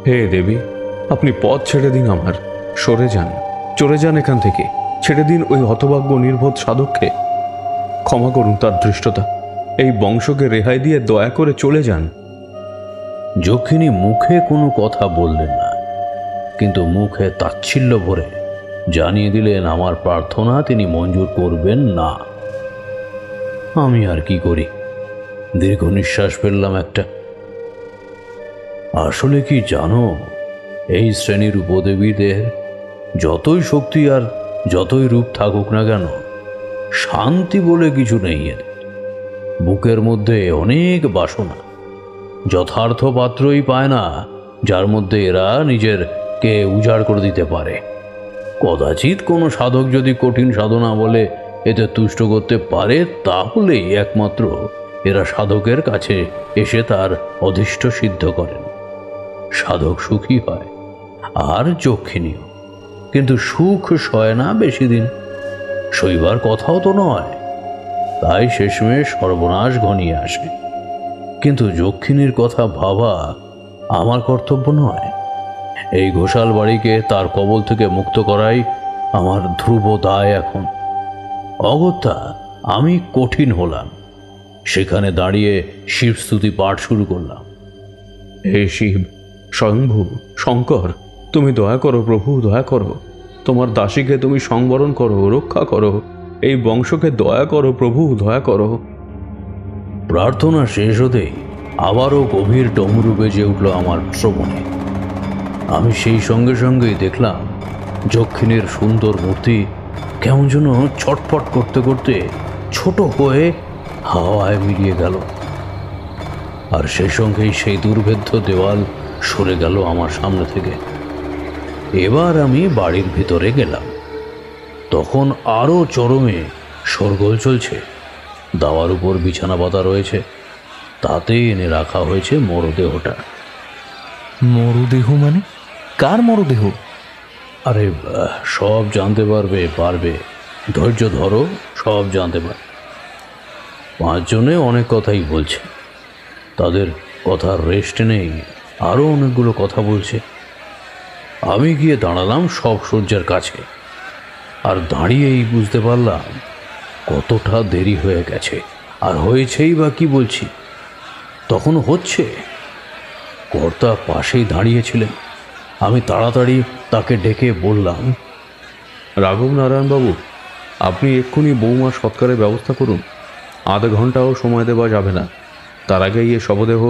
হে দেবী, আপনি পথ ছেড়ে দিন আমার, সরে যান, চলে যান এখান থেকে, ছেড়ে দিন ওই হতভাগ্য নির্বোধ সাধককে। ক্ষমা করুন তার ধৃষ্টতা, এই বংশকে রেহাই দিয়ে দয়া করে চলে যান। যক্ষিণী মুখে কোনো কথা বললেন না, কিন্তু মুখে তাচ্ছিল্য ভরে জানিয়ে দিলেন আমার প্রার্থনা তিনি মঞ্জুর করবেন না। আমি আর কি করি, দীর্ঘ নিঃশ্বাস ফেললাম একটা। আসলে কি জানো, এই শ্রেণীর উপদেবীদের যতই শক্তি আর যতই রূপ থাকুক না কেন, শান্তি বলে কিছু নেই এদের। বুকের মধ্যে অনেক বাসনা, যথার্থ পাত্রই পায় না যার মধ্যে এরা নিজেরকে উজাড় করে দিতে পারে। কদাচিৎ কোনো সাধক যদি কঠিন সাধনা বলে এতে তুষ্ট করতে পারে, তাহলেই একমাত্র এরা সাধকের কাছে এসে তার অধিষ্ঠ সিদ্ধ করেন। সাধক সুখী হয় আর যক্ষিণীও, কিন্তু সুখ সয় না বেশি দিন, সইবার কথাও তো নয়। তাই শেষমেশ সর্বনাশ ঘনিয়ে আসে। কিন্তু যক্ষিণীর কথা ভাবা আমার কর্তব্য নয়। এই ঘোষাল বাড়িকে তার কবল থেকে মুক্ত করাই আমার ধ্রুব দায় এখন। অগত্যা আমি কঠিন হলাম। সেখানে দাঁড়িয়ে শিবস্তুতি পাঠ শুরু করলাম। হে শিব, স্বয়ংভূ, শঙ্কর, তুমি দয়া করো প্রভু, দয়া করো। তোমার দাসীকে তুমি সংবরণ করো, রক্ষা করো। এই বংশকে দয়া করো প্রভু, দয়া করো। প্রার্থনা শেষ হতেই আবারও গভীর ডমরু বেজে উঠল আমার শ্রবণে। আমি সেই সঙ্গে সঙ্গেই দেখলাম যক্ষিণীর সুন্দর মূর্তি কেমন যেন ছটফট করতে করতে ছোট হয়ে হাওয়ায় মিলিয়ে গেল, আর সেই সঙ্গেই সেই দুর্ভেদ্য দেওয়াল সরে গেল আমার সামনে থেকে। এবার আমি বাড়ির ভিতরে গেলাম। তখন আরও চরমে শোরগোল চলছে। দাওয়ার উপর বিছানা পাতা রয়েছে, তাতে এনে রাখা হয়েছে মরদেহটা। মরদেহ মানে? কার মরদেহ? আরে সব জানতে পারবে, ধৈর্য ধরো, সব জানতে পারবে। 5 জনে অনেক কথাই বলছে, তাদের কথার রেস্ট নেই, আরও অনেকগুলো কথা বলছে। আমি গিয়ে দাঁড়ালাম সব শয্যার কাছে, আর দাঁড়িয়েই বুঝতে পারলাম কতটা দেরি হয়ে গেছে। আর হয়েছেই বা কি বলছি, তখনও হচ্ছে। কর্তা পাশেই দাঁড়িয়েছিলেন। আমি তাড়াতাড়ি তাকে ডেকে বললাম, রাঘব নারায়ণবাবু, আপনি এক্ষুনি বৌমার সৎকারের ব্যবস্থা করুন। আধা ঘন্টাও সময় দেওয়া যাবে না। তার আগে এই শবদেহ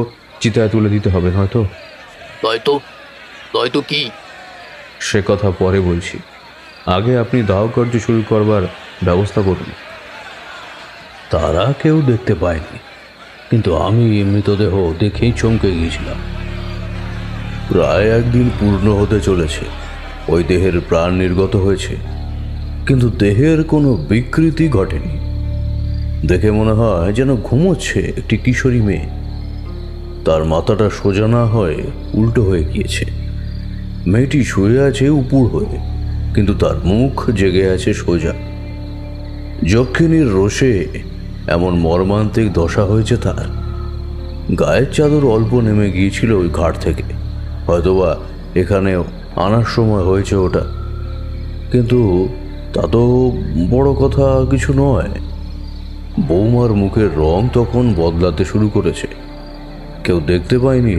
চিতায় তুলে দিতে হবে, নয়তো নয়তো কি? সে কথা পরে বলছি, আগে আপনি দাহ কার্য শুরু করবার ব্যবস্থা করুন। তারা কেউ দেখতে পায়নি, কিন্তু আমি মৃতদেহ দেখেই চমকে গিয়েছিলাম। প্রায় একদিন পূর্ণ হতে চলেছে ওই দেহের প্রাণ নির্গত হয়েছে, কিন্তু দেহের কোনো বিকৃতি ঘটেনি। দেখে মনে হয় যেন ঘুমোচ্ছে একটি কিশোরী মেয়ে। তার মাথাটা সোজা না হয়ে উল্টো হয়ে গিয়েছে। মেয়েটি শুয়ে আছে উপুর হয়ে, কিন্তু তার মুখ জেগে আছে সোজা। যক্ষিণীর রোষে এমন মর্মান্তিক দশা হয়েছে তার। গায়ের চাদর অল্প নেমে গিয়েছিল ওই ঘাট থেকে, হয়তোবা এখানে আনার সময় হয়েছে ওটা, কিন্তু তা তো বড় কথা কিছু নয়। বৌমার মুখের রং তখন বদলাতে শুরু করেছে। কেউ দেখতে পায়নি,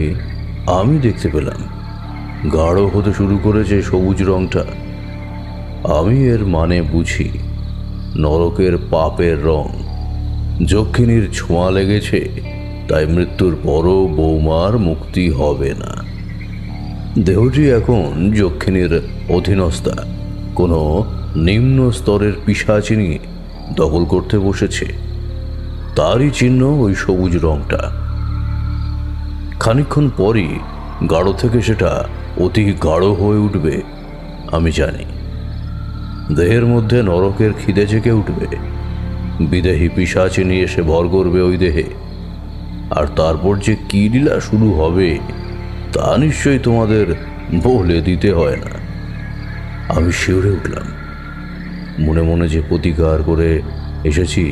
আমি দেখতে পেলাম। গাঢ় হতে শুরু করেছে সবুজ রংটা। আমি এর মানে বুঝি নরকের পাপের রং। যক্ষিণীর ছোঁয়া লেগেছে, তাই মৃত্যুর পরও বৌমার মুক্তি হবে না। দেহটি এখন যক্ষিণীর অধীনস্থা কোনো নিম্ন স্তরের পিশাচিনী দখল করতে বসেছে। তারই চিহ্ন ওই সবুজ রংটা। খানিকক্ষণ পরই গাঢ় থেকে সেটা অতি গাঢ় হয়ে উঠবে, আমি জানি। দেহের মধ্যে নরকের খিদে জেগে উঠবে। বিদেহী পিশাচিনী এসে ভর করবে ওই দেহে, আর তারপর যে কি লীলা শুরু হবে তা নিশ্চয়ই তোমাদের বলে দিতে হয় না। আমি শিউরে উঠলাম। মনে মনে যে প্রতিকার করে এসেছি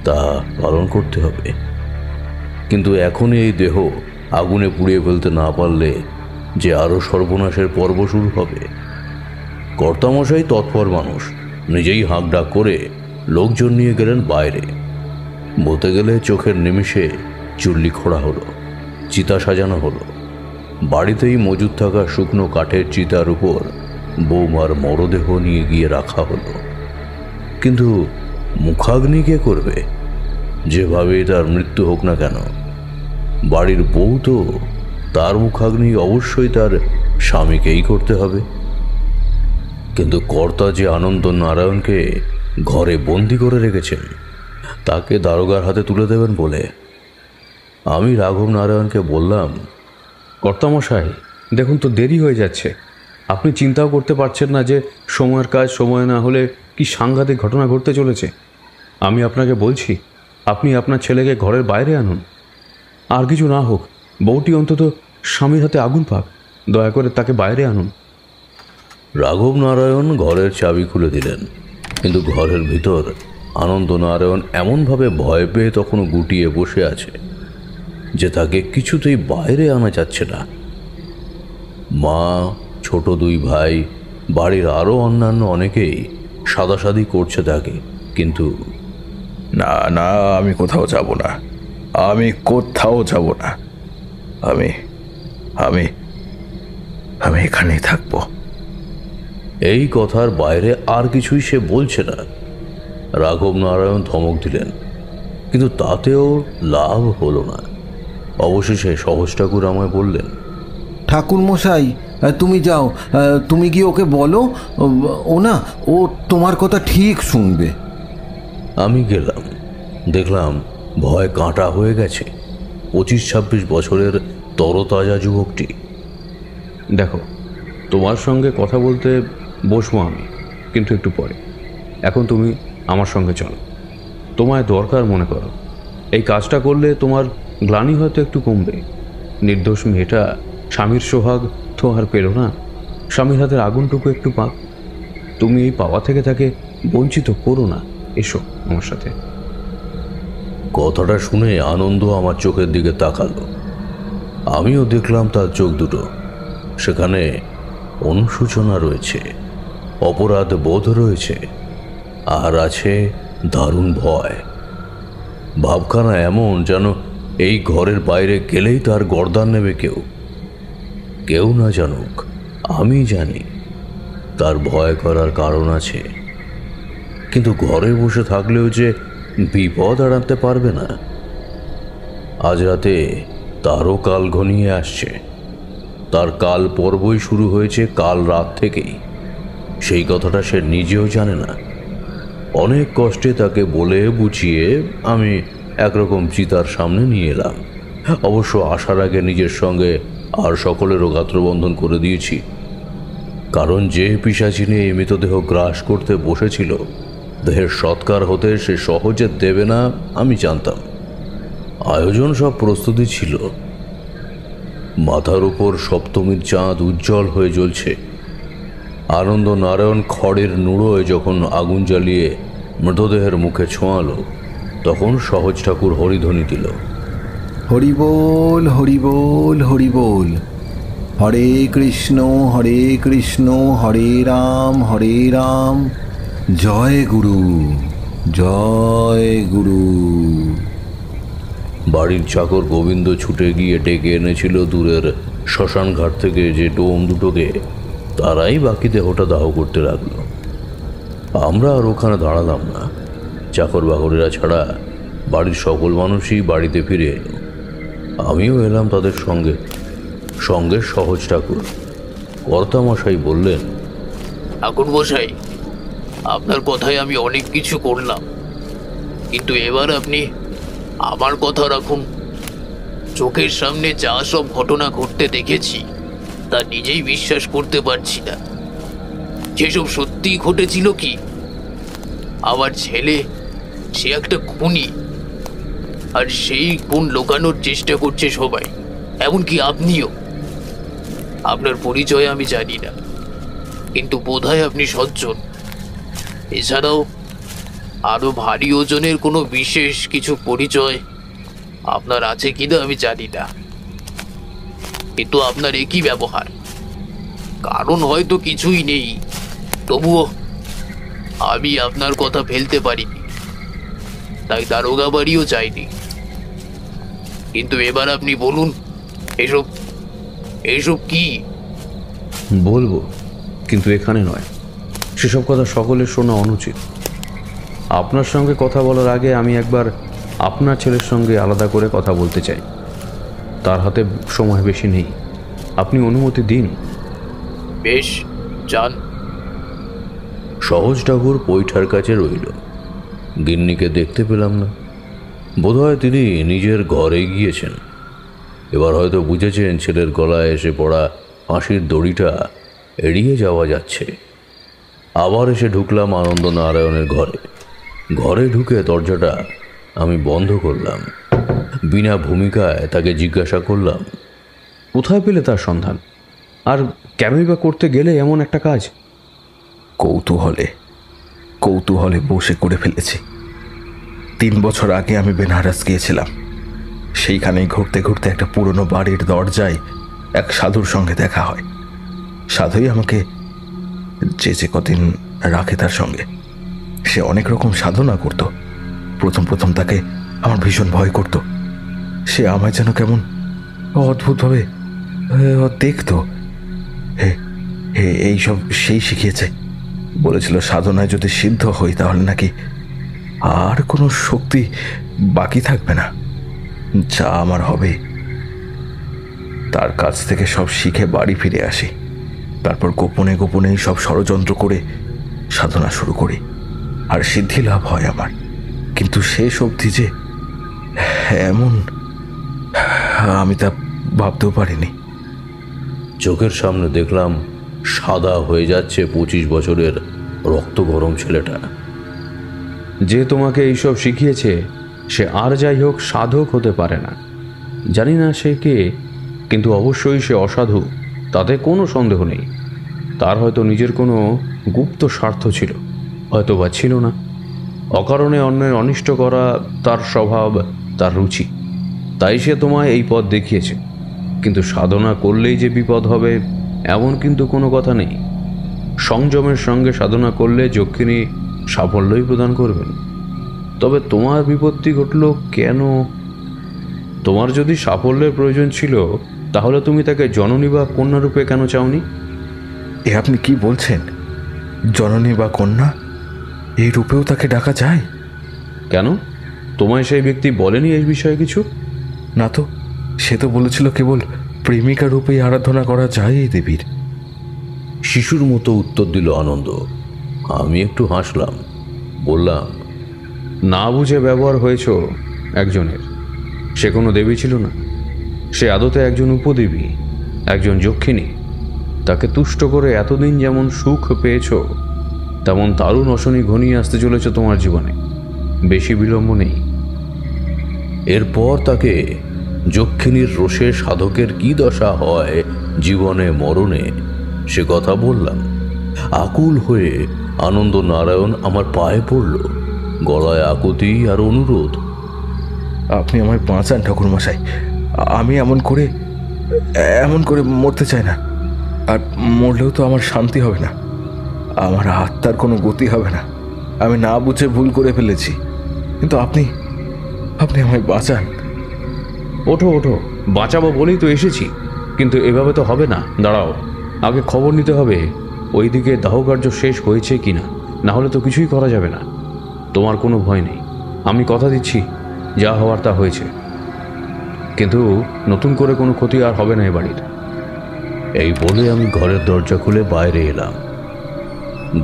তা পালন করতে হবে, কিন্তু এখনই এই দেহ আগুনে পুড়িয়ে ফেলতে না পারলে যে আরো সর্বনাশের পর্ব শুরু হবে। কর্তামশাই তৎপর মানুষ, নিজেই হাঁক ডাক করে লোকজন নিয়ে গেলেন বাইরে। বলতে গেলে চোখের নিমিষে চুল্লি খোঁড়া হলো, চিতা সাজানো হলো। বাড়িতেই মজুদ থাকা শুকনো কাঠের চিতার উপর বৌমার মরদেহ নিয়ে গিয়ে রাখা হলো। কিন্তু মুখাগ্নি কে করবে? যেভাবেই তার মৃত্যু হোক না কেন, বাড়ির বউ তো, তার মুখাগ্নি অবশ্যই তার স্বামীকেই করতে হবে। কিন্তু কর্তা যে আনন্দ নারায়ণকে ঘরে বন্দি করে রেখেছেন, তাকে দারোগার হাতে তুলে দেবেন বলে আমি রাঘব নারায়ণকে বললাম, কর্তামশাই, দেখুন তো দেরি হয়ে যাচ্ছে। আপনি চিন্তাও করতে পারছেন না যে সময়ের কাজ সময় না হলে কি সাংঘাতিক ঘটনা ঘটতে চলেছে। আমি আপনাকে বলছি, আপনি আপনার ছেলেকে ঘরের বাইরে আনুন। আর কিছু না হোক, বউটি অন্তত স্বামীর হাতে আগুন পাক। দয়া করে তাকে বাইরে আনুন। রাঘব নারায়ণ ঘরের চাবি খুলে দিলেন, কিন্তু ঘরের ভিতর আনন্দ নারায়ণ এমনভাবে ভয় পেয়ে তখনও গুটিয়ে বসে আছে যে তাকে কিছুতেই বাইরে আনা যাচ্ছে না। মা, ছোট দুই ভাই, বাড়ির আরও অন্যান্য অনেকেই সাদাসাদি করছে তাকে, কিন্তু না না, আমি কোথাও যাব না, আমি কোথাও যাব না, আমি আমি আমি এখানেই থাকবো। এই কথার বাইরে আর কিছুই সে বলছে না। রাঘব নারায়ণ ধমক দিলেন, কিন্তু তাতেও লাভ হলো না। অবশেষে সহজ ঠাকুর আমায় বললেন, ঠাকুর মশাই, তুমি যাও, তুমি গিয়ে ওকে বলো, ও না, ও তোমার কথা ঠিক শুনবে। আমি গেলাম। দেখলাম ভয় কাঁটা হয়ে গেছে 25-26 বছরের তরতাজা যুবকটি। দেখো, তোমার সঙ্গে কথা বলতে বসবো আমি, কিন্তু একটু পরে। এখন তুমি আমার সঙ্গে চলো। তোমায় দরকার মনে করো। এই কাজটা করলে তোমার গ্লানি হয়তো একটু কমবে। নির্দোষ মেয়েটা স্বামীর সোহাগ তো আর পেল না, স্বামীর হাতের আগুনটুকু একটু পাক। তুমি এই পাওয়া থেকে তাকে বঞ্চিত করো না। এসো আমার সাথে। কথাটা শুনে আনন্দ আমার চোখের দিকে তাকালো। আমিও দেখলাম তার চোখ দুটো। সেখানে অনুশোচনা রয়েছে, অপরাধ বোধ রয়েছে, আর আছে দারুণ ভয়। ভাবখানা এমন যেন এই ঘরের বাইরে গেলেই তার গর্দান নেবে কেউ। কেউ না জানুক, আমি জানি তার ভয় করার কারণ আছে, কিন্তু ঘরে বসে থাকলেও যে বিপদ এড়াতে পারবে না। আজ রাতে তারও কাল ঘনিয়ে আসছে। তার কাল পর্বই শুরু হয়েছে কাল রাত থেকেই। সেই কথাটা সে নিজেও জানে না। অনেক কষ্টে তাকে বলে বুঝিয়ে আমি একরকম চিতার সামনে নিয়ে এলাম। অবশ্য আসার আগে নিজের সঙ্গে আর সকলেরও গাত্রবন্ধন করে দিয়েছি, কারণ যে পিশাচিনী এই মৃতদেহ গ্রাস করতে বসেছিল, দেহের সৎকার হতে সে সহজে দেবে না আমি জানতাম। আয়োজন সব প্রস্তুতি ছিল। মাথার উপর সপ্তমীর চাঁদ উজ্জ্বল হয়ে জ্বলছে। আনন্দ নারায়ণ খড়ের নুড়োয় যখন আগুন জ্বালিয়ে মৃতদেহের মুখে ছোঁয়ালো, তখন সহজ ঠাকুর হরিধ্বনি দিল, হরি বল হরি বল হরি বল, হরে কৃষ্ণ হরে রাম জয় গুরু জয় গুরু। বাড়ির চাকর গোবিন্দ ছুটে গিয়ে ডেকে এনেছিল দূরের শ্মশান ঘাট থেকে যে ডোম দুটোকে। তারাই বাকি দেহটা দাহ করতে লাগলো। আমরা আর ওখানে দাঁড়ালাম না। চাকর বাকরেরা ছাড়া বাড়ির সকল মানুষই বাড়িতে ফিরে এলো। আমিও এলাম তাদের সঙ্গে। সঙ্গে সহজ ঠাকুর। কর্তামশাই বললেন, ঠাকুর মশাই, আপনার কথায় আমি অনেক কিছু করলাম, কিন্তু এবার আপনি আমার কথা রাখুন। চোখের সামনে যা সব ঘটনা ঘটতে দেখেছি তা নিজেই বিশ্বাস করতে পারছি না। যেসব সত্যিই ঘটেছিল কি, আমার ছেলে সে একটা খুনি, আর সেই খুন লুকানোর চেষ্টা করছে সবাই, এমনকি আপনিও। আপনার পরিচয় আমি জানি না, কিন্তু বোধহয় আপনি সজ্জন। এছাড়াও আরো ভারী ওজনের কোনো বিশেষ কিছু পরিচয় আপনার আছে কিনা আমি জানি না, কিন্তু আপনার একই ব্যবহার। কারণ হয়তো কিছুই নেই, তবুও আমি আপনার কথা ফেলতে পারিনি, তাই দারোগা বাড়িও চাইনি। কিন্তু এবার আপনি বলুন, এসব এসব কি? বলবো, কিন্তু এখানে নয়। সেসব কথা সকলের শোনা অনুচিত। আপনার সঙ্গে কথা বলার আগে আমি একবার আপনার ছেলের সঙ্গে আলাদা করে কথা বলতে চাই। তার হাতে সময় বেশি নেই, আপনি অনুমতি দিন। বেশ, যান। সহজ ঠাকুর পৈঠার কাছে রইল। গিন্নিকে দেখতে পেলাম না। বোধহয় তিনি নিজের ঘরে গিয়েছেন। এবার হয়তো বুঝেছেন ছেলের গলায় এসে পড়া ফাঁসির দড়িটা এড়িয়ে যাওয়া যাচ্ছে। আবার এসে ঢুকলাম আনন্দ নারায়ণের ঘরে। ঘরে ঢুকে দরজাটা আমি বন্ধ করলাম। বিনা ভূমিকায় তাকে জিজ্ঞাসা করলাম, কোথায় পেলে তার সন্ধান? আর কেনই বা করতে গেলে এমন একটা কাজ? কৌতূহলে বসে করে ফেলেছি। 3 বছর আগে আমি বেনারস গিয়েছিলাম। সেইখানেই ঘুরতে ঘুরতে একটা পুরনো বাড়ির দরজায় এক সাধুর সঙ্গে দেখা হয়। সাধুই আমাকে যে কদিন রাখে তার সঙ্গে। সে অনেক রকম সাধনা করত। প্রথম তাকে আমার ভীষণ ভয় করত। সে আমায় যেন কেমন অদ্ভুতভাবে দেখতো। এইসব সেই শিখিয়েছে। বলেছিল সাধনায় যদি সিদ্ধ হই তাহলে নাকি আর কোনো শক্তি বাকি থাকবে না, যা আমার হবে। তার কাছ থেকে সব শিখে বাড়ি ফিরে আসি। তারপর গোপনে সব ষড়যন্ত্র করে সাধনা শুরু করি, আর সিদ্ধি লাভ হয় আমার। কিন্তু শেষ অবধি যে এমন, আমি তা ভাবতেও পারিনি। চোখের সামনে দেখলাম সাদা হয়ে যাচ্ছে 25 বছরের রক্ত গরম ছেলেটা। যে তোমাকে এইসব শিখিয়েছে সে আর যাই হোক সাধক হতে পারে না। জানি না সে কে, কিন্তু অবশ্যই সে অসাধু, তাতে কোনো সন্দেহ নেই। তার হয়তো নিজের কোনো গুপ্ত স্বার্থ ছিল, হয়তো বা ছিল না। অকারণে অন্যের অনিষ্ট করা তার স্বভাব, তার রুচি। তাই সে তোমায় এই পথ দেখিয়েছে। কিন্তু সাধনা করলেই যে বিপদ হবে এমন কিন্তু কোনো কথা নেই। সংযমের সঙ্গে সাধনা করলে যক্ষিণী সাফল্যই প্রদান করবেন। তবে তোমার বিপত্তি ঘটল কেন? তোমার যদি সাফল্যের প্রয়োজন ছিল তাহলে তুমি তাকে জননী বা কন্যা রূপে কেন চাওনি? এ আপনি কি বলছেন? জননী বা কন্যা এই রূপেও তাকে ডাকা যায়? কেন? তোমায় সেই ব্যক্তি বলেনি এই বিষয়ে কিছু? না তো, সে তো বলেছিল কেবল প্রেমিকা রূপেই আরাধনা করা যায় এই দেবীর। শিশুর মতো উত্তর দিল আনন্দ। আমি একটু হাসলাম, বললাম, না বুঝে ব্যবহার হয়েছ একজনের। সে কোনো দেবী ছিল না, সে আদতে একজন উপদেবী, একজন যক্ষিণী। তাকে তুষ্ট করে এতদিন যেমন সুখ পেয়েছ, তেমন দারুণ অশনি ঘনিয়ে আসতে চলেছ তোমার জীবনে। বেশি বিলম্ব নেই। এরপর তাকে যক্ষিণীর রোষে সাধকের কি দশা হয় জীবনে মরণে সে কথা বললাম। আকুল হয়ে আনন্দ নারায়ণ আমার পায়ে পড়ল, গলায় আকুতি আর অনুরোধ। আপনি আমায় বাঁচান ঠাকুরমশাই, আমি এমন করে মরতে চাই না। আর মরলেও তো আমার শান্তি হবে না, আমার আত্মার কোনো গতি হবে না। আমি না বুঝে ভুল করে ফেলেছি, কিন্তু আপনি আমায় বাঁচান। ওঠো ওঠো, বাঁচাবো বলেই তো এসেছি, কিন্তু এভাবে তো হবে না। দাঁড়াও, আগে খবর নিতে হবে ওইদিকে দাহকার্য শেষ হয়েছে কিনা, না হলে তো কিছুই করা যাবে না। তোমার কোনো ভয় নেই, আমি কথা দিচ্ছি যা হওয়ার তা হয়েছে, কিন্তু নতুন করে কোনো ক্ষতি আর হবে না এ বাড়ির। এই বলে আমি ঘরের দরজা খুলে বাইরে এলাম।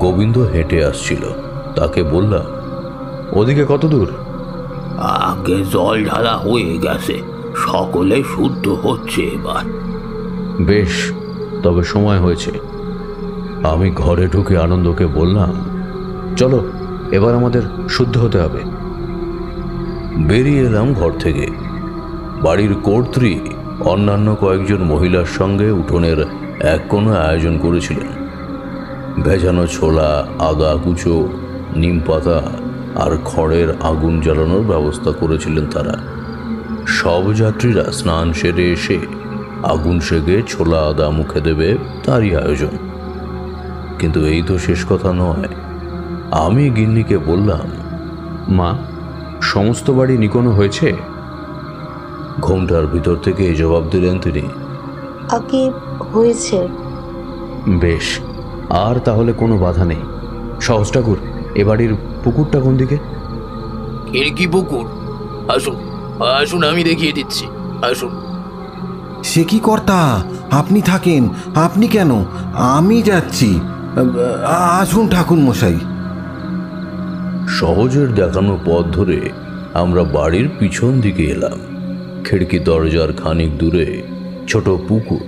গোবিন্দ হেঁটে আসছিল, তাকে বললাম, ওদিকে কত দূর? আগে জল ঢালা হয়ে গেছে, সকলে শুদ্ধ হচ্ছে এবার। বেশ, তবে সময় হয়েছে। আমি ঘরে ঢুকে আনন্দকে বললাম, চলো এবার আমাদের শুদ্ধ হতে হবে। বেরিয়ে এলাম ঘর থেকে। বাড়ির কর্ত্রী অন্যান্য কয়েকজন মহিলার সঙ্গে উঠোনের এক কোনো আয়োজন করেছিলেন। ভেজানো ছোলা, আদা কুচো, নিম পাতা আর খড়ের আগুন জ্বালানোর ব্যবস্থা করেছিলেন তারা। সব যাত্রীরা স্নান সেরে এসে আগুন সেগে ছোলা আদা মুখে দেবে, তারই আয়োজন। কিন্তু এই তো শেষ কথা নয়। আমি গিন্নিকে বললাম, মা, সমস্ত বাড়ি নিকোনো হয়েছে? ঘোমটার ভিতর থেকে জবাব দিলেন তিনি, আগে হয়েছে। বেশ, আর তাহলে কোনো বাধা নেই। সহজ ঠাকুর, এ বাড়ির পুকুরটা কোন দিকে? কি পুকুর? আসুন আসুন, আমি দেখিয়ে দিচ্ছি, আসুন। সে কি কর্তা, আপনি থাকেন? আপনি কেন? আমি যাচ্ছি, আসুন ঠাকুর মশাই। সহজের দেখানো পথ ধরে আমরা বাড়ির পিছন দিকে এলাম। খিড়কি দরজার খানিক দূরে ছোট পুকুর,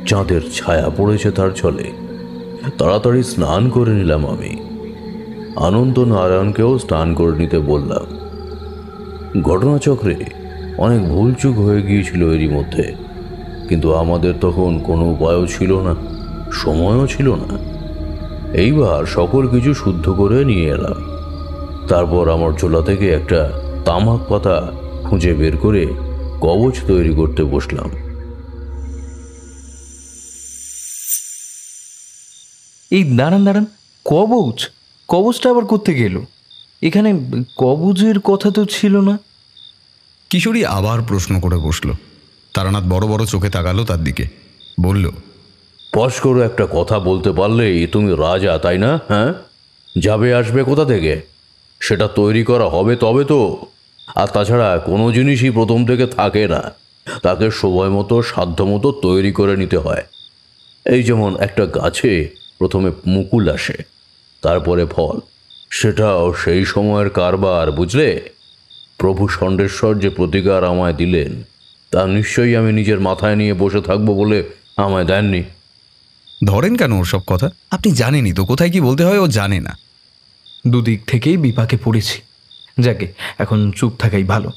চাঁদের ছায়া পড়েছে তার জলে। তাড়াতাড়ি স্নান করে নিলাম আমি। আনন্দ নারায়ণকেও স্নান করে নিতে বললাম। ঘটনাচক্রে অনেক ভুলচুক হয়ে গিয়েছিল এরই মধ্যে, কিন্তু আমাদের তখন কোনো উপায়ও ছিল না, সময়ও ছিল না। এইবার সকল কিছু শুদ্ধ করে নিয়ে এলাম। তারপর আমার ঝোলা থেকে একটা তামাক পাতা খুঁজে বের করে কবচ তৈরি করতে বসলাম। এই দাঁড়ান দাঁড়ান, কবচটা আবার কোত্থেকে গেল? এখানে কবচের কথা তো ছিল না। কিশোরী আবার প্রশ্ন করে বসল। তারানাথ বড় বড় চোখে তাকালো তার দিকে, বলল, পশ করে একটা কথা বলতে পারলেই তুমি রাজা, তাই না? হ্যাঁ, যাবে আসবে কোথা থেকে? সেটা তৈরি করা হবে তবে তো। আর তাছাড়া কোনো জিনিসই প্রথম থেকে থাকে না, তাকে সময় মতো সাধ্য মতো তৈরি করে নিতে হয়। এই যেমন একটা গাছে প্রথমে মুকুল আসে, তারপরে ফল, সেটাও সেই সময়ের কারবার, বুঝলে? প্রভু ষণ্ডেশ্বর যে প্রতিকার আমায় দিলেন, তা নিশ্চয়ই আমি নিজের মাথায় নিয়ে বসে থাকবো বলে আমায় দেননি। ধরেন কেন ওর সব কথা? আপনি জানেনই তো কোথায় কি বলতে হয়, ও জানে না। দুদিক থেকেই বিপাকে পড়েছি। যাকে এখন চুপ থাকাই ভালো।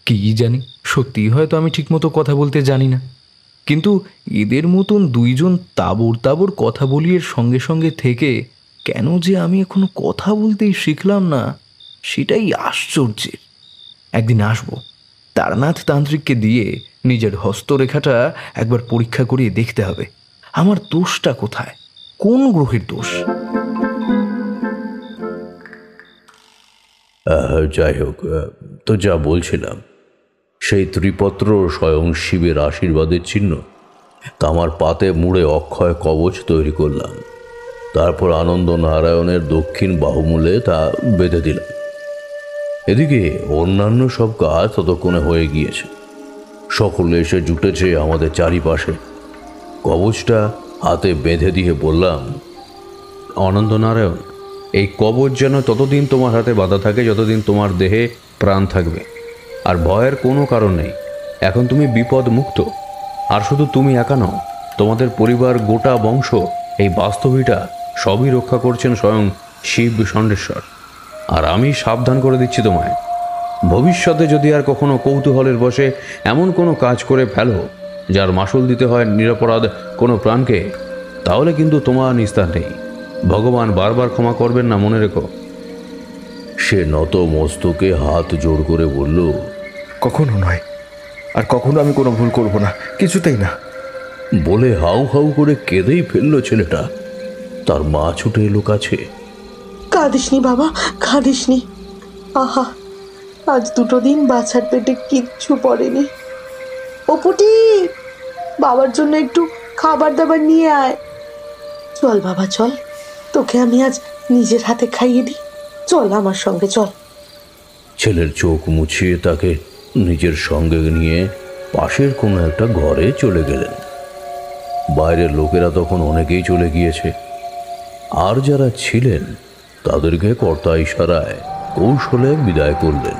কি জানি, সত্যিই হয়তো আমি ঠিকমতো কথা বলতে জানি না, কিন্তু এদের মতন দুইজন তাবর কথা বলিয়ে সঙ্গে সঙ্গে থেকে কেন যে আমি এখনো কথা বলতেই শিখলাম না, সেটাই আশ্চর্যের। একদিন আসবো, তারানাথ তান্ত্রিককে দিয়ে নিজের হস্তরেখাটা একবার পরীক্ষা করিয়ে দেখতে হবে আমার দোষটা কোথায়, কোন গ্রহের দোষ। যাই হোক, তো যা বলছিলাম, সেই ত্রিপত্র স্বয়ং শিবের আশীর্বাদের চিহ্ন তামার পাতে মুড়ে অক্ষয় কবচ তৈরি করলাম। তারপর আনন্দ নারায়ণের দক্ষিণ বাহুমূলে তা বেঁধে দিলাম। এদিকে অন্যান্য সব কাজ ততক্ষণে হয়ে গিয়েছে। সকলে এসে জুটেছে আমাদের চারিপাশে। কবচটা হাতে বেঁধে দিয়ে বললাম, অনন্তনারায়ণ, এই কবচ যেন ততদিন তোমার হাতে বাঁধা থাকে যতদিন তোমার দেহে প্রাণ থাকবে। আর ভয়ের কোনো কারণ নেই। এখন তুমি বিপদ মুক্ত। আর শুধু তুমি একা নও, তোমাদের পরিবার, গোটা বংশ, এই বাস্তবিটা সবই রক্ষা করছেন স্বয়ং শিব ষণ্ডেশ্বর। আর আমি সাবধান করে দিচ্ছি তোমায়, ভবিষ্যতে যদি আর কখনো কৌতূহলের বশে এমন কোনো কাজ করে ফেলো যার মাসুল দিতে হয় নিরপরাধ কোনো প্রাণকে, তাহলে কিন্তু তোমার নিস্তার নেই। ভগবান বারবার ক্ষমা করবেন না, মনে রেখো। সে নত মস্তকে হাত জোর করে বলল, কখনো নয়, আর কখনো আমি কোনো ভুল করব না, কিছুতেই না। বলে হাউ হাউ করে কেঁদেই ফেললো ছেলেটা। তার মা ছুটে এলো কাছে। কাঁদিসনি বাবা, কাঁদিসনি। আহা, আজ 2 দিন বাছার পেটে কিচ্ছু পড়েনি। ও পুটি, বাবার জন্য একটু খাবার দাবার নিয়ে আয়। চল বাবা চল, তোকে আমি আজ নিজের হাতে খাইয়ে দিই। চল আমার সঙ্গে চল। ছেলের চোখ মুছিয়ে তাকে নিজের সঙ্গে নিয়ে পাশের কোনো একটা ঘরে চলে গেলেন। বাইরের লোকেরা তখন অনেকেই চলে গিয়েছে। আর যারা ছিলেন তাদেরকে কর্তা ইশারায় কৌশলে বিদায় করলেন।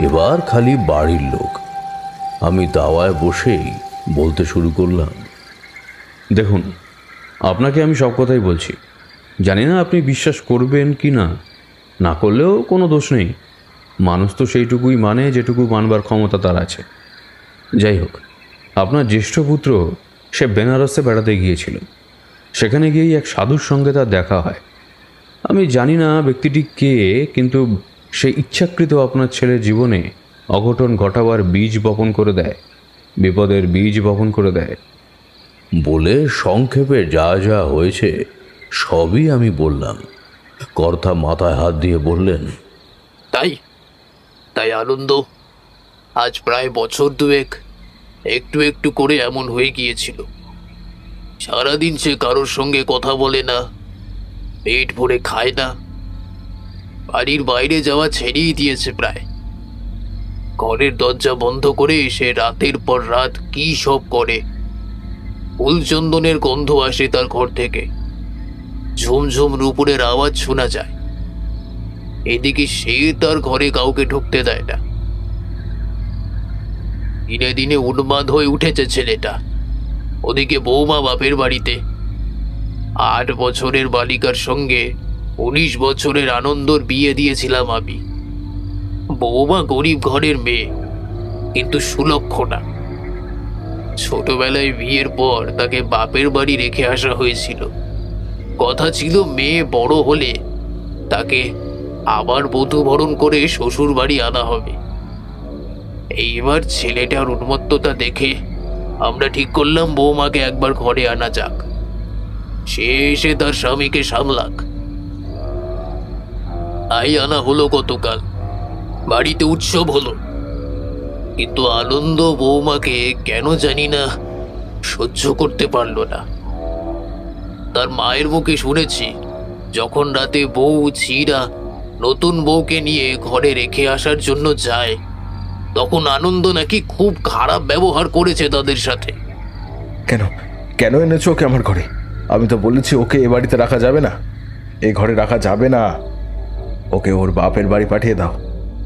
এবার খালি বাড়ির লোক। আমি দাওয়ায় বসেই বলতে শুরু করলাম, দেখুন, আপনাকে আমি সব কথাই বলছি। জানি না আপনি বিশ্বাস করবেন কি না, না করলেও কোনো দোষ নেই। মানুষ তো সেইটুকুই মানে যেটুকু মানবার ক্ষমতা তার আছে। যাই হোক, আপনার জ্যেষ্ঠ পুত্র সে বেনারসে বেড়াতে গিয়েছিল। সেখানে গিয়েই এক সাধুর সঙ্গে তার দেখা হয়। আমি জানি না ব্যক্তিটি কে, কিন্তু সে ইচ্ছাকৃত আপনার ছেলের জীবনে অঘটন ঘটাবার বীজ বপন করে দেয়, বিপদের বীজ বপন করে দেয়। বলে সংক্ষেপে যা যা হয়েছে সবই আমি বললাম। কর্তা মাথায় হাত দিয়ে বললেন, তাই তাই আনন্দ আজ প্রায় বছর 2 একটু একটু করে এমন হয়ে গিয়েছিল। সারাদিন সে কারোর সঙ্গে কথা বলে না, পেট ভরে খায় না, বাড়ির বাইরে যাওয়া ছেড়েই দিয়েছে প্রায়। ঘরের দরজা বন্ধ করে সে রাতের পর রাত কি সব করে। ফুলচন্দনের গন্ধ আসে তার ঘর থেকে, ঝুমঝুম রূপুরের আওয়াজ শোনা যায়। এদিকে সে তার ঘরে কাউকে ঢুকতে দেয় না। দিনে দিনে উন্মাদ হয়ে উঠেছে ছেলেটা। ওদিকে বৌমা বাপের বাড়িতে। 8 বছরের বালিকার সঙ্গে 19 বছরের আনন্দর বিয়ে দিয়েছিলাম আমি। বৌমা গরিব ঘরের মেয়ে, কিন্তু সুলক্ষণা। ছোটবেলায় বিয়ের পর তাকে বাপের বাড়ি রেখে আসা হয়েছিল। কথা ছিল মেয়ে বড় হলে তাকে আবার বধূবরণ করে শ্বশুর বাড়ি আনা হবে। এইবার ছেলেটার উন্মত্ততা দেখে আমরা ঠিক করলাম বৌমাকে একবার ঘরে আনা যাক, সে এসে তার স্বামীকে সামলাক। তাই আনা হলো গতকাল। বাড়িতে উৎসব হলো, কিন্তু আনন্দ বৌমাকে কেন জানি না সহ্য করতে পারল না। তার মায়ের মুখে শুনেছি, যখন রাতে বউ ঝিরা নতুন বউকে নিয়ে ঘরে রেখে আসার জন্য যায়, তখন আনন্দ নাকি খুব খারাপ ব্যবহার করেছে তাদের সাথে। কেন কেন এনেছো ওকে আমার ঘরে? আমি তো বলেছি ওকে এ বাড়িতে রাখা যাবে না, এই ঘরে রাখা যাবে না। ওকে ওর বাপের বাড়ি পাঠিয়ে দাও,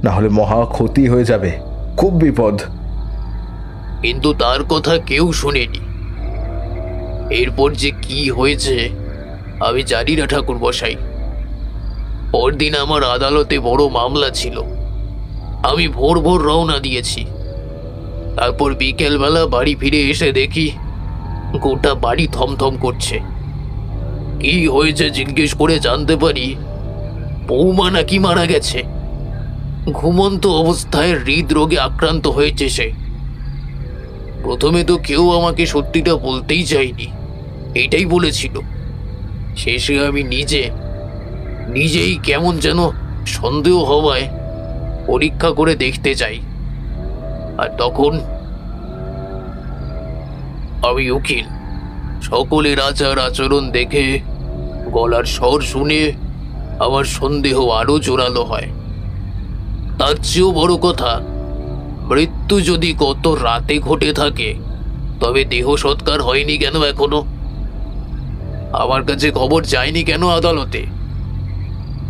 না হলে মহা ক্ষতি হয়ে যাবে, খুব বিপদ। কিন্তু তার কথা কেউ শোনেনি। এরপর যে কি হয়েছে আমি জানি না ঠাকুর মশাই। পরদিন আমার আদালতে বড় মামলা ছিল। আমি ভোর ভোর রওনা দিয়েছি। তারপর বিকেলবেলা বাড়ি ফিরে এসে দেখি গোটা বাড়ি থমথম করছে। কি হয়েছে জিজ্ঞেস করে জানতে পারি বৌমা নাকি মারা গেছে। ঘুমন্ত অবস্থায় হৃদরোগে আক্রান্ত হয়েছে সে। প্রথমে তো কেউ আমাকে সত্যিটা বলতেই চায়নি, এটাই বলেছিল। শেষে আমি নিজেই কেমন যেন সন্দেহ হওয়ায় পরীক্ষা করে দেখতে চাই। আর তখন আমি উকিল, সকলের আচার আচরণ দেখে, গলার স্বর শুনে আমার সন্দেহ আরো জোরালো হয়। তার চেয়েও বড় কথা, মৃত্যু যদি গত রাতে ঘটে থাকে তবে দেহ সৎকার হয়নি কেন এখনো? আমার কাছে খবর যায়নি কেন আদালতে?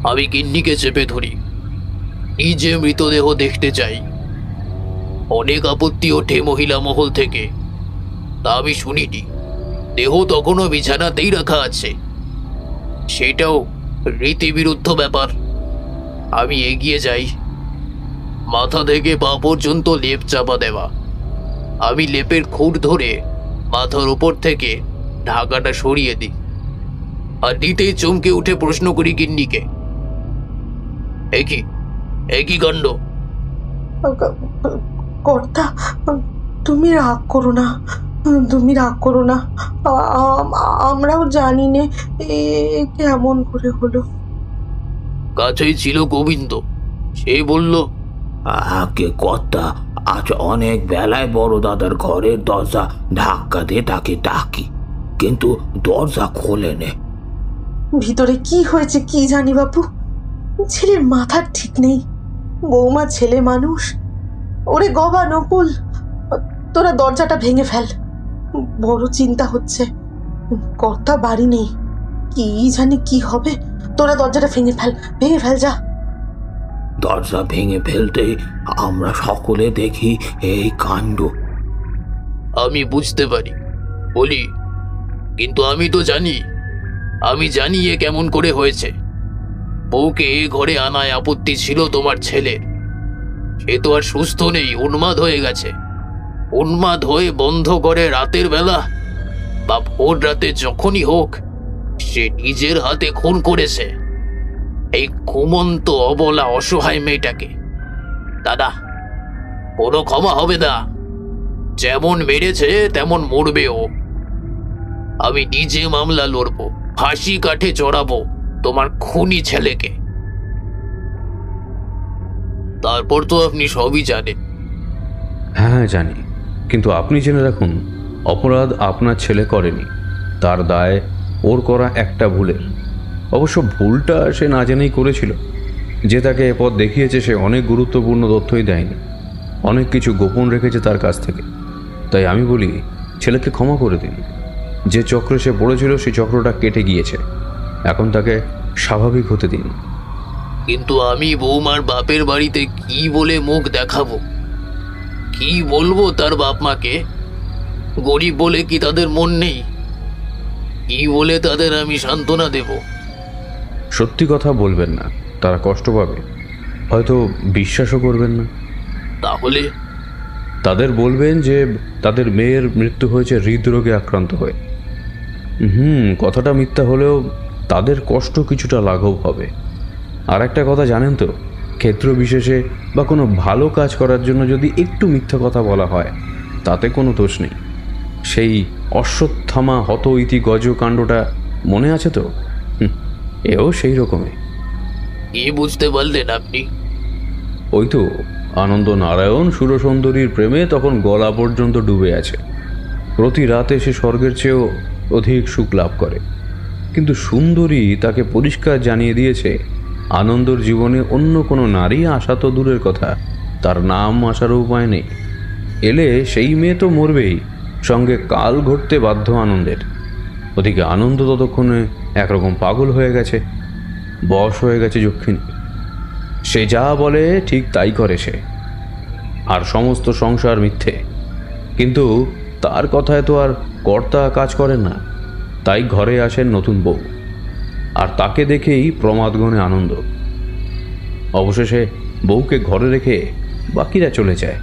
আমি গিন্নিকে চেপে ধরি, নিজে মৃতদেহ দেখতে চাই। অনেক আপত্তি ওঠে মহিলা মহল থেকে, তা আমি শুনিনি। দেহ তখনও বিছানাতেই রাখা আছে, সেটাও রীতিবিরুদ্ধ ব্যাপার। আমি এগিয়ে যাই, মাথা থেকে পা পর্যন্ত লেপ চাপা দেওয়া। আমি লেপের খুঁট ধরে মাথার উপর থেকে ঢাকাটা সরিয়ে দিই, আর নিতেই চমকে উঠে প্রশ্ন করি গিন্নিকে, একই কাণ্ড? কর্তা, তুমি রাগ করো না, তুমি রাগ করো না। আমরাও জানি নে কেমন করে হলো। কাছেই ছিল গোবিন্দ, সে বলল, আগে কর্তা, আজ অনেক বেলায় বড় দাদার ঘরের দরজা ধাক্কা দিয়ে তাকে ডাকি, কিন্তু দরজা খোলেনি। ভিতরে কি হয়েছে কি জানি বাপু, ছেলের মাথার ঠিক নেই। বৌমা ছেলে মানুষ, ওরে গবা নকুল, তোরা দরজাটা ভেঙে ফেল, বড় চিন্তা হচ্ছে। কর্তা বাড়ি নেই, কি জানি কি হবে। তোরা দরজাটা ভেঙে ফেল যা। দরজা ভেঙে ফেলতে আমরা সকলে দেখি এই কাণ্ড। আমি বুঝতে পারি, বলি, কিন্তু আমি তো জানি এ কেমন করে হয়েছে। বউকে এ ঘরে আনায় আপত্তি ছিল তোমার ছেলের। সে তো আর সুস্থ নেই, উন্মাদ হয়ে গেছে। উন্মাদ হয়ে বন্ধ করে রাতের বেলা বা ভোর রাতে যখনই হোক সে নিজের হাতে খুন করেছে এই ঘুমন্ত অবলা অসহায় মেয়েটাকে। দাদা, কোনো ক্ষমা হবে না। যেমন মেরেছে তেমন মরবে ও। আমি নিজে মামলা লড়ব, ফাঁসি কাঠে চড়াবো তোমার খুনি ছেলেকে। তারপর তো আপনি সবই জানেন। হ্যাঁ জানি, কিন্তু আপনি জেনে রাখুন, অপরাধ আপনার ছেলে করেনি, তার দায় ওর করা একটা ভুলের। অবশ্য ভুলটা সে না জেনেই করেছিল। যে তাকে এ পথ দেখিয়েছে সে অনেক গুরুত্বপূর্ণ তথ্যই দেয়নি, অনেক কিছু গোপন রেখেছে তার কাছ থেকে। তাই আমি বলি, ছেলেকে ক্ষমা করে দিন। যে চক্রে সে পড়েছিল সেই চক্রটা কেটে গিয়েছে, এখন তাকে স্বাভাবিক হতে দিন। কিন্তু আমি বৌমার বাপের বাড়িতে কি বলে মুখ দেখাবো? কি বলবো তার বাপ মাকে? গরিব বলে কি তাদের মন নেই? কি বলে তাদের আমি সান্ত্বনা দেব? সত্যি কথা বলবেন না, তারা কষ্ট পাবে, হয়তো বিশ্বাসও করবেন না। তাহলে তাদের বলবেন যে তাদের মেয়ের মৃত্যু হয়েছে হৃদরোগে আক্রান্ত হয়ে। কথাটা মিথ্যা হলেও তাদের কষ্ট কিছুটা লাঘব হবে। আর একটা কথা জানেন তো, ক্ষেত্র বিশেষে বা কোনো ভালো কাজ করার জন্য যদি একটু মিথ্যা কথা বলা হয় তাতে কোনো দোষ নেই। সেই অশ্বত্থামা হত ইতি গজ কাণ্ডটা মনে আছে তো? এও সেই রকমই। কি বুঝতে পারলেন আপনি? ওই তো, আনন্দ নারায়ণ সুরসুন্দরীর প্রেমে তখন গলা পর্যন্ত ডুবে আছে। প্রতি রাতে সে স্বর্গের চেয়েও অধিক সুখ লাভ করে, কিন্তু সুন্দরী তাকে পরিষ্কার জানিয়ে দিয়েছে আনন্দর জীবনে অন্য কোনো নারী আসা তো দূরের কথা, তার নাম আসারও উপায় নেই। এলে সেই মেয়ে তো মরবেই, সঙ্গে কাল ঘটতে বাধ্য আনন্দের। ওদিকে আনন্দ ততক্ষণে একরকম পাগল হয়ে গেছে, বশ হয়ে গেছে যক্ষিণী। সে যা বলে ঠিক তাই করে সে, আর সমস্ত সংসার মিথ্যে। কিন্তু তার কথায় তো আর কর্তা কাজ করেন না, তাই ঘরে আসেন নতুন বউ, আর তাকে দেখেই প্রমাদগণে আনন্দ। অবশেষে বউকে ঘরে রেখে বাকিরা চলে যায়।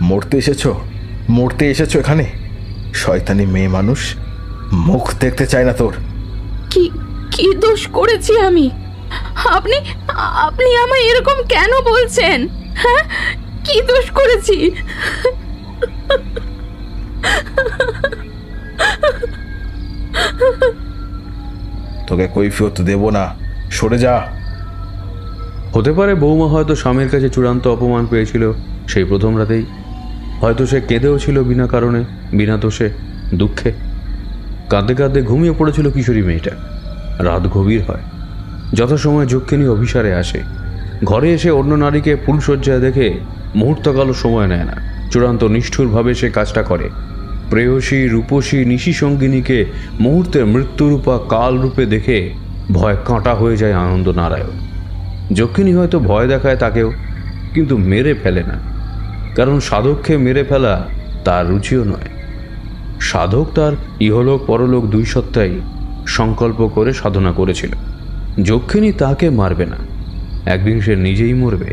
মরতে এসেছো এখানে? শয়তানি মেয়ে মানুষ, মুখ দেখতে চায় না তোর। কি দোষ করেছি আমি? আপনি আপনি আমায় এরকম কেন বলছেন? হ্যাঁ, কি দোষ করেছি? তোকে কৈফিয়ত দেব না, সরে যা। হতে পারে বৌমা হয়তো স্বামীর কাছে চূড়ান্ত অপমান পেয়েছিল সেই প্রথম রাতেই। হয়তো সে কেঁদেও ছিল বিনা কারণে, বিনা দোষে, দুঃখে। কাঁদতে কাঁদতে ঘুমিয়ে পড়েছিল কিশোরী মেয়েটা। রাত গভীর হয়, যথাসময়ে যক্ষিণী অভিসারে আসে। ঘরে এসে অন্য নারীকে ফুলশয্যায় দেখে মুহূর্তকালও সময় নেয় না, চূড়ান্ত নিষ্ঠুরভাবে সে কাজটা করে। প্রেয়সী রূপসী নিশি সঙ্গিনীকে মুহূর্তে মৃত্যুরূপা কালরূপে দেখে ভয় কাঁটা হয়ে যায় আনন্দ নারায়ণ। যক্ষিণী হয়তো ভয় দেখায় তাকেও, কিন্তু মেরে ফেলে না, কারণ সাধককে মেরে ফেলা তার রুচিও নয়। সাধক তার ইহলোক পরলোক দুই সত্তাই সংকল্প করে সাধনা করেছিল। যক্ষিণী তাকে মারবে না, একদিন সে নিজেই মরবে,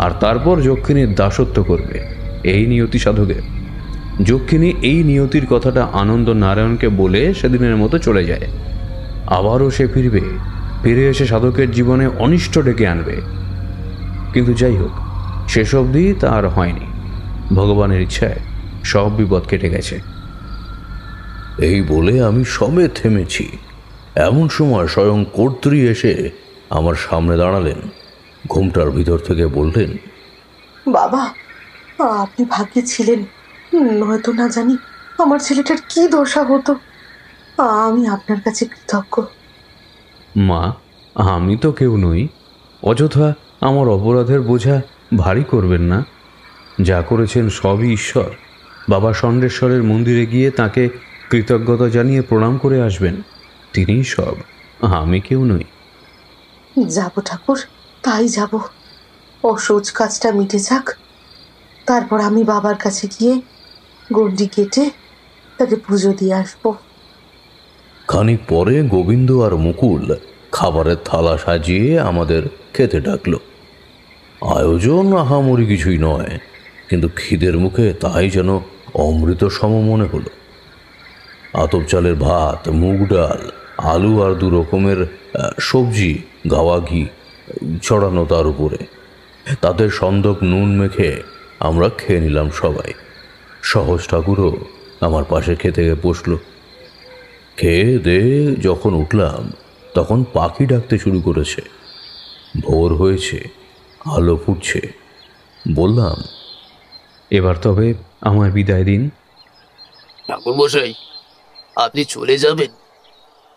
আর তারপর যক্ষিণীর দাসত্ব করবে, এই নিয়তি সাধকের। যক্ষিণী এই নিয়তির কথাটা আনন্দ নারায়ণকে বলে সেদিনের মতো চলে যায়। আবারও সে ফিরবে, ফিরে এসে সাধকের জীবনে অনিষ্ট ডেকে আনবে। কিন্তু যাই হোক, শেষ অবধি তা আর হয়নি। ভগবানের ইচ্ছায় সব বিপদ কেটে গেছে। এই বলে আমি সবে থেমেছি, এমন সময় স্বয়ং কর্ত্রী এসে আমার সামনে দাঁড়ালেন। ঘুমটার ভিতর থেকে বললেন, বাবা, আপনি ভাগ্যে ছিলেন, নয়তো না জানি আমার ছেলেটার কি দশা হতো। আমি আপনার কাছে কৃতজ্ঞ। মা, আমি তো কেউ নই, অযথা আমার অপরাধের বোঝা ভারী করবেন না। যা করেছেন সবই ঈশ্বর। বাবা ষণ্ডেশ্বরের মন্দিরে গিয়ে তাকে কৃতজ্ঞতা জানিয়ে প্রণাম করে আসবেন, তিনিই সব, আমি কেউ নই। যাব ঠাকুর, তাই যাব। অসহজ কাজটা মিটে যাক, তারপর আমি বাবার কাছে গিয়ে গণ্ডি কেটে তাকে পুজো দিয়ে আসবো। খানিক পরে গোবিন্দ আর মুকুল খাবারের থালা সাজিয়ে আমাদের খেতে ডাকল। আয়োজন আহামরি কিছুই নয়, কিন্তু খিদের মুখে তাই যেন অমৃত সম মনে হলো। আতপ চালের ভাত, মুগ ডাল, আলু আর 2 রকমের সবজি, গাওয়া ঘি ছড়ানো তার উপরে, তাতে সন্দক নুন মেখে আমরা খেয়ে নিলাম সবাই। সহজ ঠাকুরও আমার পাশে খেতে বসল। খেয়ে দে যখন উঠলাম, তখন পাখি ডাকতে শুরু করেছে। ভোর হয়েছে, আলো ফুটছে। বললাম, এবার তবে আমার বিদায় দিন। ঠাকুরমশাই, আপনি চলে যাবেন?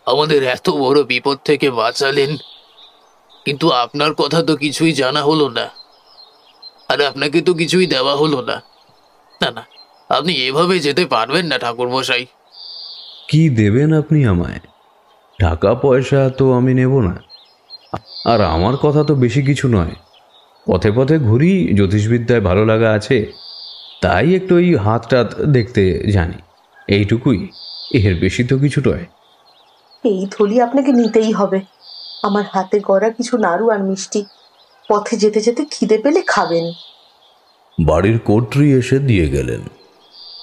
আমাদের এত বড় বিপদ থেকে বাঁচালেন, কিন্তু আপনার কথা তো কিছুই জানা হলো না, আর আপনাকে তো কিছুই দেওয়া হলো না। না না, আপনি এভাবে যেতে পারবেন না ঠাকুরমশাই। কি দেবেন আপনি আমায়? টাকা পয়সা তো আমি নেব না, আর আমার কথা তো বেশি কিছু নয়। পথে পথে ঘুরি, জ্যোতিষবিদ্যায় ভালো লাগা আছে, তাই একটু ওই হাত টাত দেখতে জানি, এইটুকুই, এর বেশি তো কিছু নয়। এই থলি আপনাকে নিতেই হবে। আমার হাতে গড়া কিছু নাড়ু আর মিষ্টি, পথে যেতে যেতে খিদে পেলে খাবেন। বাড়ির কর্ত্রী এসে দিয়ে গেলেন।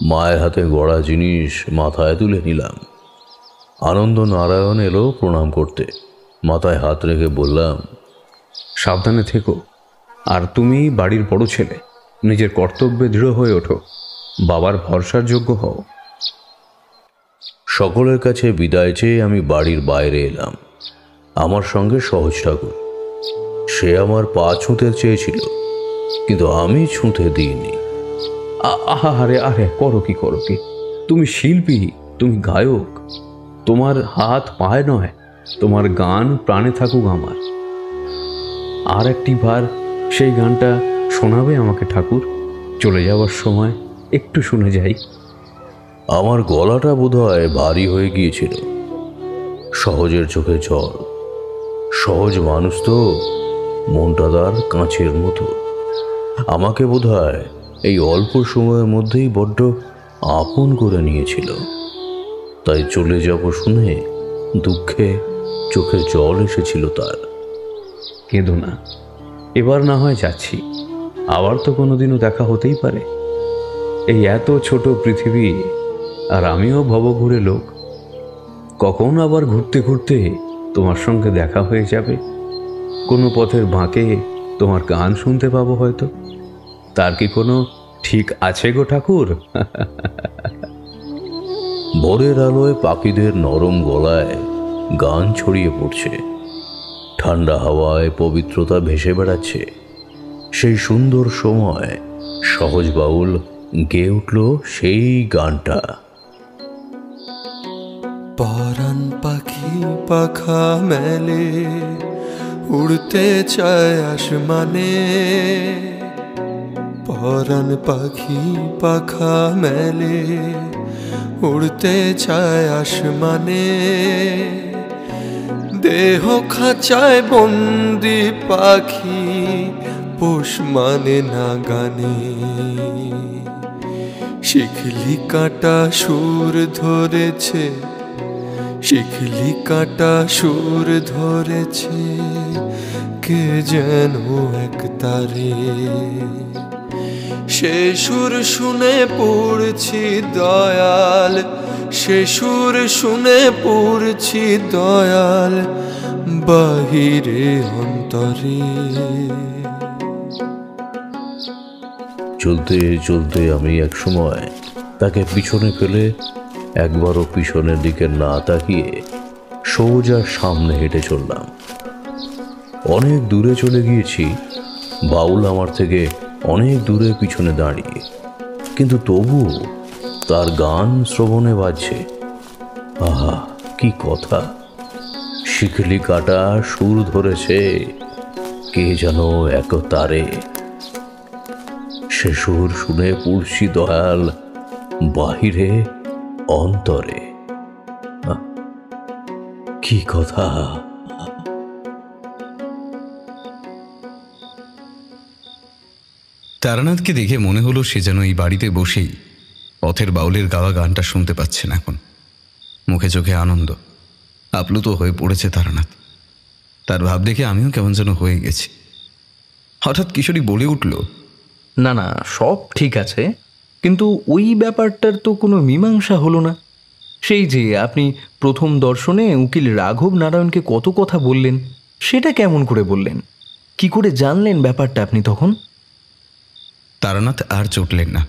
মায়ের হাতে গড়া জিনিস মাথায় তুলে নিলাম। আনন্দ নারায়ণ এলো প্রণাম করতে। মাথায় হাত রেখে বললাম, সাবধানে থেকো, আর তুমি বাড়ির বড় ছেলে, নিজের কর্তব্যে দৃঢ় হয়ে ওঠো, বাবার ভরসার যোগ্য হও। সকলের কাছে বিদায় চেয়ে আমি বাড়ির বাইরে এলাম। আমার সঙ্গে সহজ ঠাকুর। সে আমার পা ছুঁতে চেয়েছিল, কিন্তু আমি ছুঁতে দিইনি। আরে আরে, করো কি, তুমি শিল্পী, তুমি গায়ক, তোমার হাত পায়ে নয়, তোমার গান প্রাণে থাকুক আমার। আর একটি বার সেই গানটা শোনাবে আমাকে ঠাকুর? চলে যাওয়ার সময় একটু শুনে যাই। আমার গলাটা বোধহয় ভারী হয়ে গিয়েছিল। সহজের চোখে জল। সহজ মানুষ তো, মনটা তার কাঁচের মতো। আমাকে বোধহয় এই অল্প সময়ের মধ্যেই বড্ড আপন করে নিয়েছিল। তাই চলে যাব শুনে দুঃখে চোখে জল এসেছিল তার। কেঁদো না, এবার না হয় যাচ্ছি, আবার তো কোনোদিনও দেখা হতেই পারে। এই এত ছোট পৃথিবী, আর আমিও ভবঘুরে লোক। কখন আবার ঘুরতে ঘুরতে তোমার সঙ্গে দেখা হয়ে যাবে, কোনো পথের বাঁকে তোমার গান শুনতে পাবো হয়তো। তার কি কোনো ঠিক আছে গো ঠাকুর? ভোরের আলোয় পাখিদের নরম গলায় গান ছড়িয়ে পড়ছে, ঠান্ডা হাওয়ায় পবিত্রতা ভেসে বেড়াচ্ছে। সেই সুন্দর সময় সহজ বাউল গেয়ে উঠল সেই গানটা। পরাণ পাখি পাখা মেলে উড়তে চায় আসমানে, পরাণ পাখি পাখা মেলে, উড়তে চায় আসমানে, দেহ খাঁচায় বন্দি পাখি, পোষ মানে না গানে। শিখলি কাটা সুর ধরেছে, শিখলি কাটা সুর ধরেছে, কে যেন এক তারে। সে সুর শুনে পড়ছি দয়াল, সে সুর শুনে পড়ছি দয়াল, বাহিরে অন্তরে। চলতে চলতে আমি এক সময় তাকে পিছনে ফেলে একবারও পিছনের দিকে না তাকিয়ে সোজা সামনে হেঁটে চললাম। অনেক দূরে চলে গিয়েছি, বাউল আমার থেকে অনেক দূরে পিছনে দাঁড়িয়ে, কিন্তু তবু তার গান শ্রবণে বাজছে। আহা, কি কথা! শিখলি কাটা সুর ধরেছে, কে যেন এক তারে। সে সুর শুনে পড়ছি দয়াল, বাহিরে অন্তরে। কি কথা! তারানাথকে দেখে মনে হলো সে যেন এই বাড়িতে বসেই পথের বাউলের গাওয়া গানটা শুনতে পাচ্ছেন। এখন মুখে চোখে আনন্দ, আপ্লুত হয়ে পড়েছে তারানাথ। তার ভাব দেখে আমিও কেমন যেন হয়ে গেছি। হঠাৎ কিশোরী বলে উঠল, না না, সব ঠিক আছে, কিন্তু ওই ব্যাপারটার তো কোনো মীমাংসা হলো না। সেই যে আপনি প্রথম দর্শনে উকিল রাঘব নারায়ণকে কত কথা বললেন, সেটা কেমন করে বললেন? কি করে জানলেন ব্যাপারটা আপনি তখন? তারানাথ আর চটলেন না।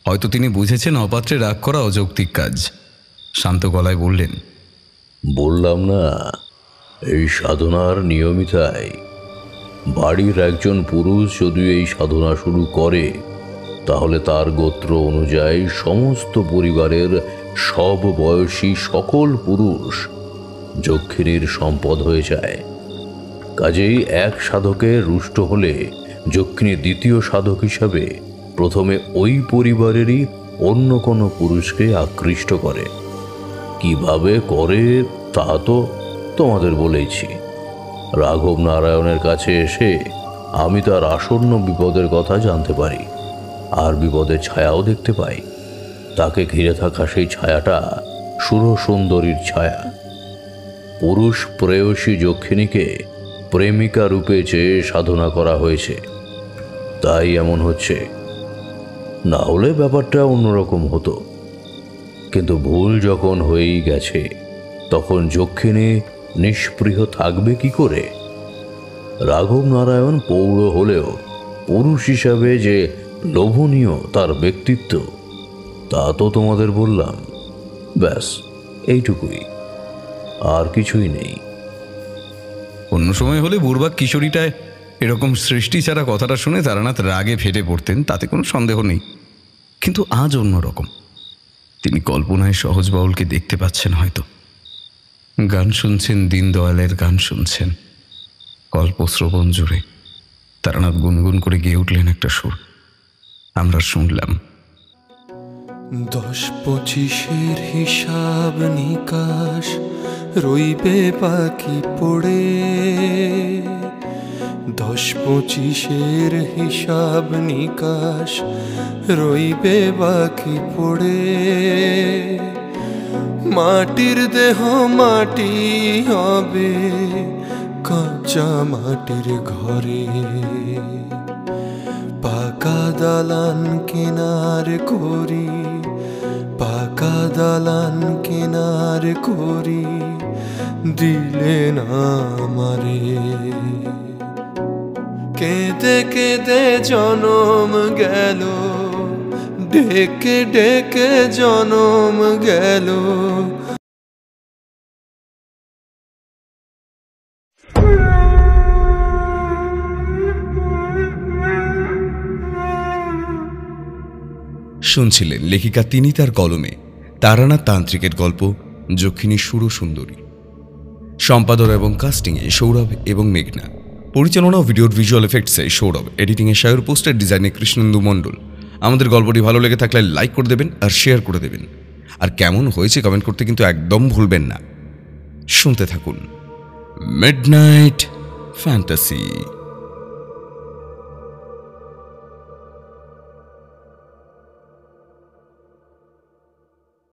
হয়তো তিনি বুঝেছেন অপাত্রে রাগ করা অযৌক্তিক কাজ। শান্ত গলায় বললেন, বললাম না, এই সাধনার নিয়মিতাই। বাড়ির একজন পুরুষ যদি এই সাধনা শুরু করে, তাহলে তার গোত্র অনুযায়ী সমস্ত পরিবারের সব বয়সী সকল পুরুষ যক্ষিণীর সম্পদ হয়ে যায়। কাজেই এক সাধকে রুষ্ট হলে যক্ষিণী দ্বিতীয় সাধক হিসাবে প্রথমে ওই পরিবারেরই অন্য কোনো পুরুষকে আকৃষ্ট করে। কিভাবে করে তা তো তোমাদের বলেইছি। রাঘব নারায়ণের কাছে এসে আমি তার আসন্ন বিপদের কথা জানতে পারি, আর বিপদের ছায়াও দেখতে পাই। তাকে ঘিরে থাকা সেই ছায়াটা সুরসুন্দরীর ছায়া। পুরুষ প্রেয়সী যক্ষিণীকে প্রেমিকা রূপে চেয়ে সাধনা করা হয়েছে, তাই এমন হচ্ছে। না হলে ব্যাপারটা অন্যরকম হতো। কিন্তু ভুল যখন হয়েই গেছে, তখন যক্ষিণী নিষ্পৃহ থাকবে কি করে? রাঘব নারায়ণ পৌর হলেও পুরুষ হিসাবে যে লোভনীয় তার ব্যক্তিত্ব, তা তো তোমাদের বললাম। ব্যাস, এইটুকুই, আর কিছুই নেই। অন্য সময় হলে বুড়বাক কিশোরীটায় এরকম সৃষ্টি ছাড়া কথাটা শুনে তারানাথ রাগে ফেটে পড়তেন, তাতে কোনো সন্দেহ নেই। কিন্তু আজ অন্যরকম। তিনি কল্পনায় সহজ বাউলকে দেখতে পাচ্ছেন। হয়তো গান শুনছেন, দীনদয়ালের গান শুনছেন। কল্পশ্রবণ জুড়ে তারানাথ গুনগুন করে গেয়ে উঠলেন একটা সুর, আমরা শুনলাম। 10-25 হিসাব নিকাশ রইবে বাকি পড়ে, 10-25 হিসাব নিকাশ রইবে বাকি পড়ে। মাটির দেহ মাটি হবে কাঁচা মাটির ঘরে, পাকা দালান কেনার করি, পাকা দালান কেনার করি, দিলে না আমারে। কেঁদে কেঁদে জনম গেল, ডেকে ডেকে জনম গেল। শুনছিলেন লেখিকা তিনি তার কলমে তারানাথ তান্ত্রিকের গল্প যক্ষিণী সুরসুন্দরী। সম্পাদনা এবং কাস্টিংয়ে সৌরভ এবং মেঘনা, পরিচালনা ও ভিডিওর ভিজুয়াল এফেক্টসে সৌরভ, এডিটিংয়ে সায়র, পোস্টার ডিজাইনে কৃষ্ণেন্দু মণ্ডল। আমাদের গল্পটি ভালো লেগে থাকলে লাইক করে দেবেন আর শেয়ার করে দেবেন, আর কেমন হয়েছে কমেন্ট করতে কিন্তু একদম ভুলবেন না। শুনতে থাকুন মিডনাইট ফ্যান্টাসি।